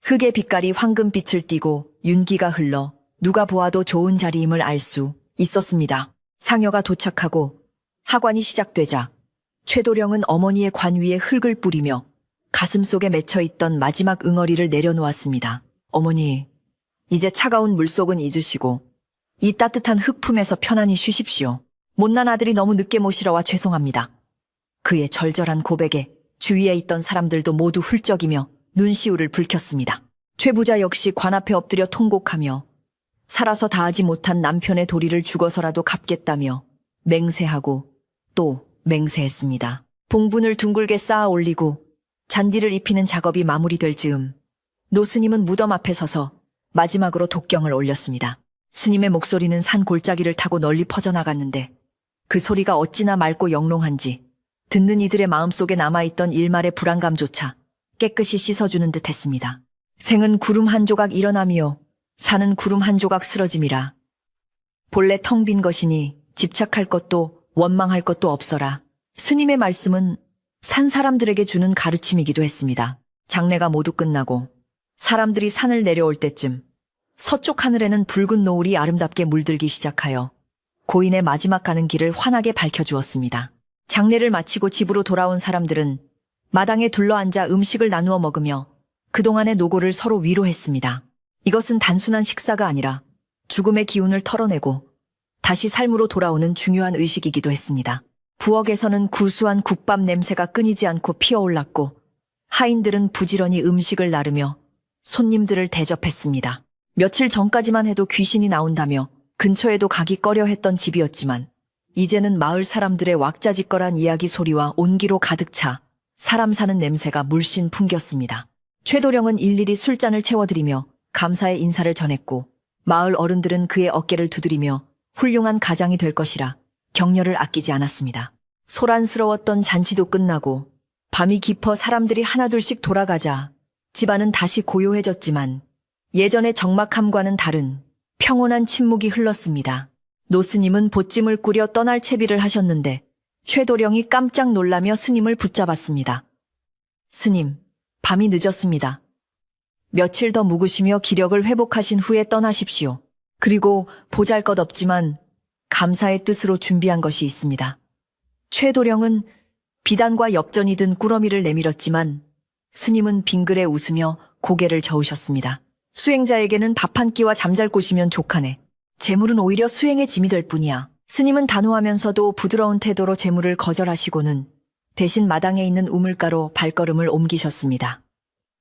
흙의 빛깔이 황금빛을 띠고 윤기가 흘러 누가 보아도 좋은 자리임을 알 수 있었습니다. 상여가 도착하고 하관이 시작되자 최도령은 어머니의 관 위에 흙을 뿌리며 가슴속에 맺혀있던 마지막 응어리를 내려놓았습니다. 어머니, 이제 차가운 물속은 잊으시고 이 따뜻한 흙품에서 편안히 쉬십시오. 못난 아들이 너무 늦게 모시러 와 죄송합니다. 그의 절절한 고백에 주위에 있던 사람들도 모두 훌쩍이며 눈시울을 붉혔습니다. 최 부자 역시 관 앞에 엎드려 통곡하며 살아서 다하지 못한 남편의 도리를 죽어서라도 갚겠다며 맹세하고 또 맹세했습니다. 봉분을 둥글게 쌓아 올리고 잔디를 입히는 작업이 마무리될 즈음 노스님은 무덤 앞에 서서 마지막으로 독경을 올렸습니다. 스님의 목소리는 산 골짜기를 타고 널리 퍼져나갔는데 그 소리가 어찌나 맑고 영롱한지 듣는 이들의 마음속에 남아있던 일말의 불안감조차 깨끗이 씻어주는 듯 했습니다. 생은 구름 한 조각 일어나며 사는 구름 한 조각 쓰러짐이라. 본래 텅 빈 것이니 집착할 것도 원망할 것도 없어라. 스님의 말씀은 산 사람들에게 주는 가르침이기도 했습니다. 장례가 모두 끝나고 사람들이 산을 내려올 때쯤 서쪽 하늘에는 붉은 노을이 아름답게 물들기 시작하여 고인의 마지막 가는 길을 환하게 밝혀주었습니다. 장례를 마치고 집으로 돌아온 사람들은 마당에 둘러앉아 음식을 나누어 먹으며 그동안의 노고를 서로 위로했습니다. 이것은 단순한 식사가 아니라 죽음의 기운을 털어내고 다시 삶으로 돌아오는 중요한 의식이기도 했습니다. 부엌에서는 구수한 국밥 냄새가 끊이지 않고 피어올랐고 하인들은 부지런히 음식을 나르며 손님들을 대접했습니다. 며칠 전까지만 해도 귀신이 나온다며 근처에도 가기 꺼려 했던 집이었지만 이제는 마을 사람들의 왁자지껄한 이야기 소리와 온기로 가득 차 사람 사는 냄새가 물씬 풍겼습니다. 최도령은 일일이 술잔을 채워드리며 감사의 인사를 전했고 마을 어른들은 그의 어깨를 두드리며 훌륭한 가장이 될 것이라 격려를 아끼지 않았습니다. 소란스러웠던 잔치도 끝나고 밤이 깊어 사람들이 하나둘씩 돌아가자 집안은 다시 고요해졌지만 예전의 적막함과는 다른 평온한 침묵이 흘렀습니다. 노스님은 보찜을 꾸려 떠날 채비를 하셨는데 최도령이 깜짝 놀라며 스님을 붙잡았습니다. 스님, 밤이 늦었습니다. 며칠 더 묵으시며 기력을 회복하신 후에 떠나십시오. 그리고 보잘것없지만 감사의 뜻으로 준비한 것이 있습니다. 최도령은 비단과 엽전이 든 꾸러미를 내밀었지만 스님은 빙그레 웃으며 고개를 저으셨습니다. 수행자에게는 밥 한 끼와 잠잘 곳이면 족하네. 재물은 오히려 수행의 짐이 될 뿐이야. 스님은 단호하면서도 부드러운 태도로 재물을 거절하시고는 대신 마당에 있는 우물가로 발걸음을 옮기셨습니다.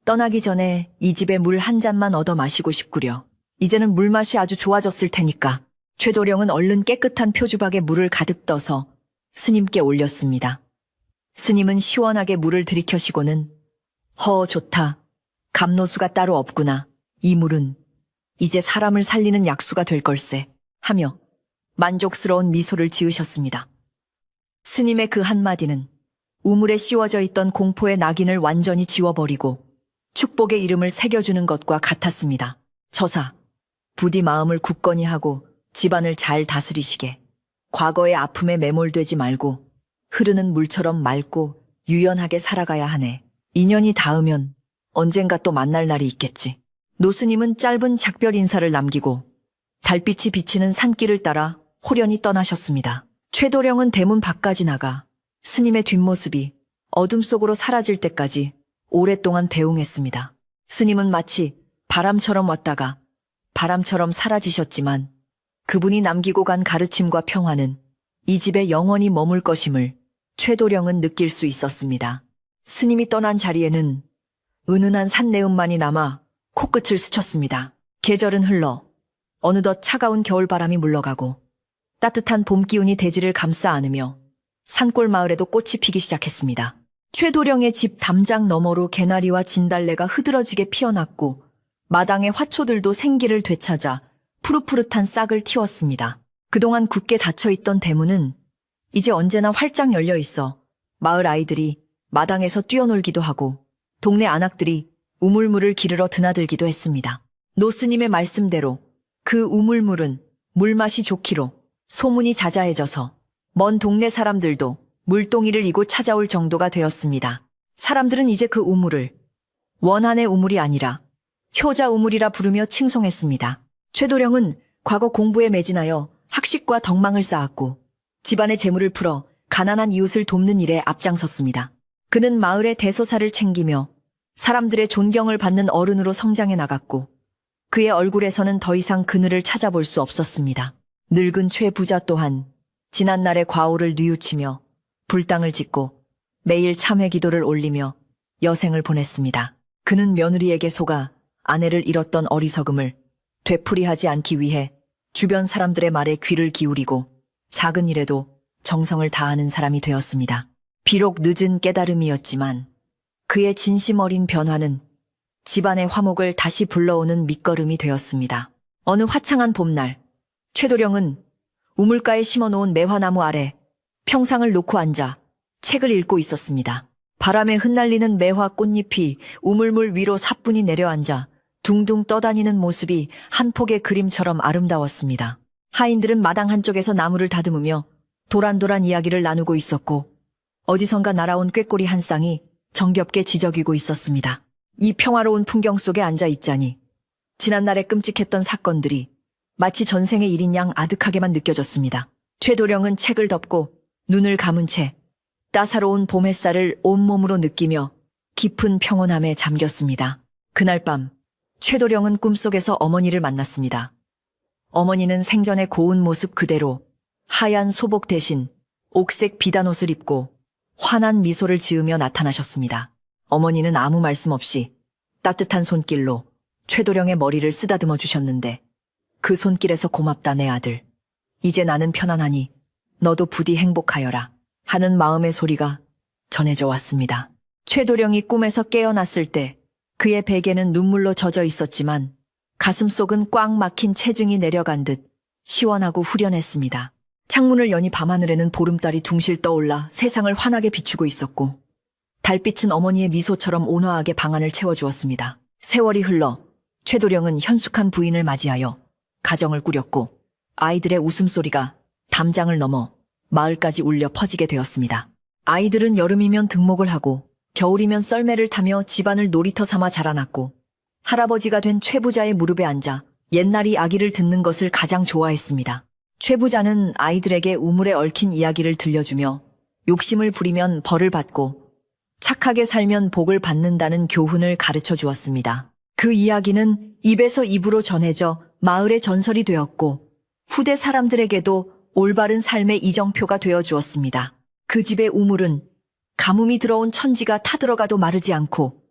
떠나기 전에 이 집에 물 한 잔만 얻어 마시고 싶구려. 이제는 물맛이 아주 좋아졌을 테니까. 최도령은 얼른 깨끗한 표주박에 물을 가득 떠서 스님께 올렸습니다. 스님은 시원하게 물을 들이켜시고는 좋다. 감노수가 따로 없구나. 이 물은 이제 사람을 살리는 약수가 될 걸세. 하며 만족스러운 미소를 지으셨습니다. 스님의 그 한마디는 우물에 씌워져 있던 공포의 낙인을 완전히 지워버리고 축복의 이름을 새겨주는 것과 같았습니다. 처사, 부디 마음을 굳건히 하고 집안을 잘 다스리시게. 과거의 아픔에 매몰되지 말고 흐르는 물처럼 맑고 유연하게 살아가야 하네. 인연이 닿으면 언젠가 또 만날 날이 있겠지. 노스님은 짧은 작별 인사를 남기고 달빛이 비치는 산길을 따라 호련히 떠나셨습니다. 최도령은 대문 밖까지 나가 스님의 뒷모습이 어둠 속으로 사라질 때까지 오랫동안 배웅했습니다. 스님은 마치 바람처럼 왔다가 바람처럼 사라지셨지만 그분이 남기고 간 가르침과 평화는 이 집에 영원히 머물 것임을 최도령은 느낄 수 있었습니다. 스님이 떠난 자리에는 은은한 산내음만이 남아 코끝을 스쳤습니다. 계절은 흘러 어느덧 차가운 겨울바람이 물러가고 따뜻한 봄 기운이 대지를 감싸 안으며 산골 마을에도 꽃이 피기 시작했습니다. 최도령의 집 담장 너머로 개나리와 진달래가 흐드러지게 피어났고 마당의 화초들도 생기를 되찾아 푸릇푸릇한 싹을 틔웠습니다. 그동안 굳게 닫혀있던 대문은 이제 언제나 활짝 열려 있어 마을 아이들이 마당에서 뛰어놀기도 하고 동네 안악들이 우물물을 기르러 드나들기도 했습니다. 노스님의 말씀대로 그 우물물은 물맛이 좋기로 소문이 자자해져서 먼 동네 사람들도 물동이를 이고 찾아올 정도가 되었습니다. 사람들은 이제 그 우물을 원한의 우물이 아니라 효자 우물이라 부르며 칭송했습니다. 최도령은 과거 공부에 매진하여 학식과 덕망을 쌓았고 집안의 재물을 풀어 가난한 이웃을 돕는 일에 앞장섰습니다. 그는 마을의 대소사를 챙기며 사람들의 존경을 받는 어른으로 성장해 나갔고 그의 얼굴에서는 더 이상 그늘을 찾아볼 수 없었습니다. 늙은 최 부자 또한 지난날의 과오를 뉘우치며 불당을 짓고 매일 참회 기도를 올리며 여생을 보냈습니다. 그는 며느리에게 속아 아내를 잃었던 어리석음을 되풀이하지 않기 위해 주변 사람들의 말에 귀를 기울이고 작은 일에도 정성을 다하는 사람이 되었습니다. 비록 늦은 깨달음이었지만 그의 진심 어린 변화는 집안의 화목을 다시 불러오는 밑거름이 되었습니다. 어느 화창한 봄날, 최도령은 우물가에 심어놓은 매화나무 아래 평상을 놓고 앉아 책을 읽고 있었습니다. 바람에 흩날리는 매화 꽃잎이 우물물 위로 사뿐히 내려앉아 둥둥 떠다니는 모습이 한 폭의 그림처럼 아름다웠습니다. 하인들은 마당 한쪽에서 나무를 다듬으며 도란도란 이야기를 나누고 있었고 어디선가 날아온 꾀꼬리 한 쌍이 정겹게 지저귀고 있었습니다. 이 평화로운 풍경 속에 앉아 있자니 지난날에 끔찍했던 사건들이 마치 전생의 일인 양 아득하게만 느껴졌습니다. 최도령은 책을 덮고 눈을 감은 채 따사로운 봄 햇살을 온몸으로 느끼며 깊은 평온함에 잠겼습니다. 그날 밤 최도령은 꿈속에서 어머니를 만났습니다. 어머니는 생전의 고운 모습 그대로 하얀 소복 대신 옥색 비단옷을 입고 환한 미소를 지으며 나타나셨습니다. 어머니는 아무 말씀 없이 따뜻한 손길로 최도령의 머리를 쓰다듬어 주셨는데 그 손길에서 고맙다 내 아들. 이제 나는 편안하니 너도 부디 행복하여라 하는 마음의 소리가 전해져 왔습니다. 최도령이 꿈에서 깨어났을 때 그의 베개는 눈물로 젖어 있었지만 가슴속은 꽉 막힌 체증이 내려간 듯 시원하고 후련했습니다. 창문을 여니 밤하늘에는 보름달이 둥실 떠올라 세상을 환하게 비추고 있었고 달빛은 어머니의 미소처럼 온화하게 방안을 채워주었습니다. 세월이 흘러 최도령은 현숙한 부인을 맞이하여 가정을 꾸렸고 아이들의 웃음소리가 담장을 넘어 마을까지 울려 퍼지게 되었습니다. 아이들은 여름이면 등목을 하고 겨울이면 썰매를 타며 집안을 놀이터 삼아 자라났고 할아버지가 된 최부자의 무릎에 앉아 옛날 이야기를 듣는 것을 가장 좋아했습니다. 최부자는 아이들에게 우물에 얽힌 이야기를 들려주며 욕심을 부리면 벌을 받고 착하게 살면 복을 받는다는 교훈을 가르쳐 주었습니다. 그 이야기는 입에서 입으로 전해져 마을의 전설이 되었고 후대 사람들에게도 올바른 삶의 이정표가 되어 주었습니다. 그 집의 우물은 가뭄이 들어온 천지가 타들어가도 마르지 않고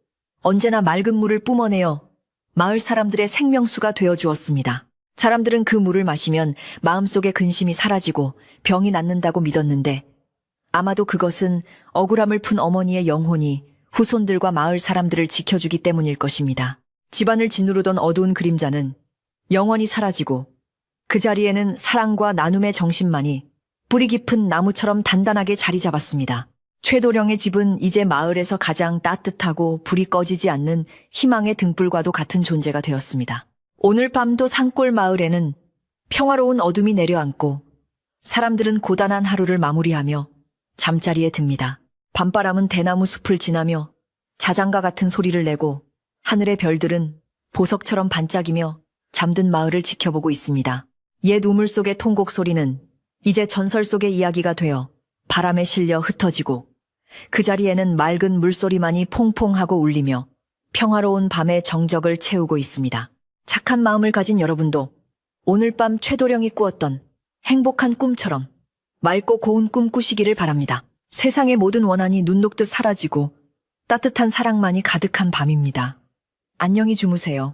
언제나 맑은 물을 뿜어내어 마을 사람들의 생명수가 되어 주었습니다. 사람들은 그 물을 마시면 마음속의 근심이 사라지고 병이 낫는다고 믿었는데 아마도 그것은 억울함을 푼 어머니의 영혼이 후손들과 마을 사람들을 지켜주기 때문일 것입니다. 집안을 짓누르던 어두운 그림자는 영원히 사라지고 그 자리에는 사랑과 나눔의 정신만이 뿌리 깊은 나무처럼 단단하게 자리 잡았습니다. 최도령의 집은 이제 마을에서 가장 따뜻하고 불이 꺼지지 않는 희망의 등불과도 같은 존재가 되었습니다. 오늘 밤도 산골 마을에는 평화로운 어둠이 내려앉고 사람들은 고단한 하루를 마무리하며 잠자리에 듭니다. 밤바람은 대나무 숲을 지나며 자장가 같은 소리를 내고 하늘의 별들은 보석처럼 반짝이며 잠든 마을을 지켜보고 있습니다. 옛 우물 속의 통곡 소리는 이제 전설 속의 이야기가 되어 바람에 실려 흩어지고 그 자리에는 맑은 물소리만이 퐁퐁하고 울리며 평화로운 밤의 정적을 채우고 있습니다. 착한 마음을 가진 여러분도 오늘 밤 최도령이 꾸었던 행복한 꿈처럼 맑고 고운 꿈 꾸시기를 바랍니다. 세상의 모든 원한이 눈 녹듯 사라지고 따뜻한 사랑만이 가득한 밤입니다. 안녕히 주무세요.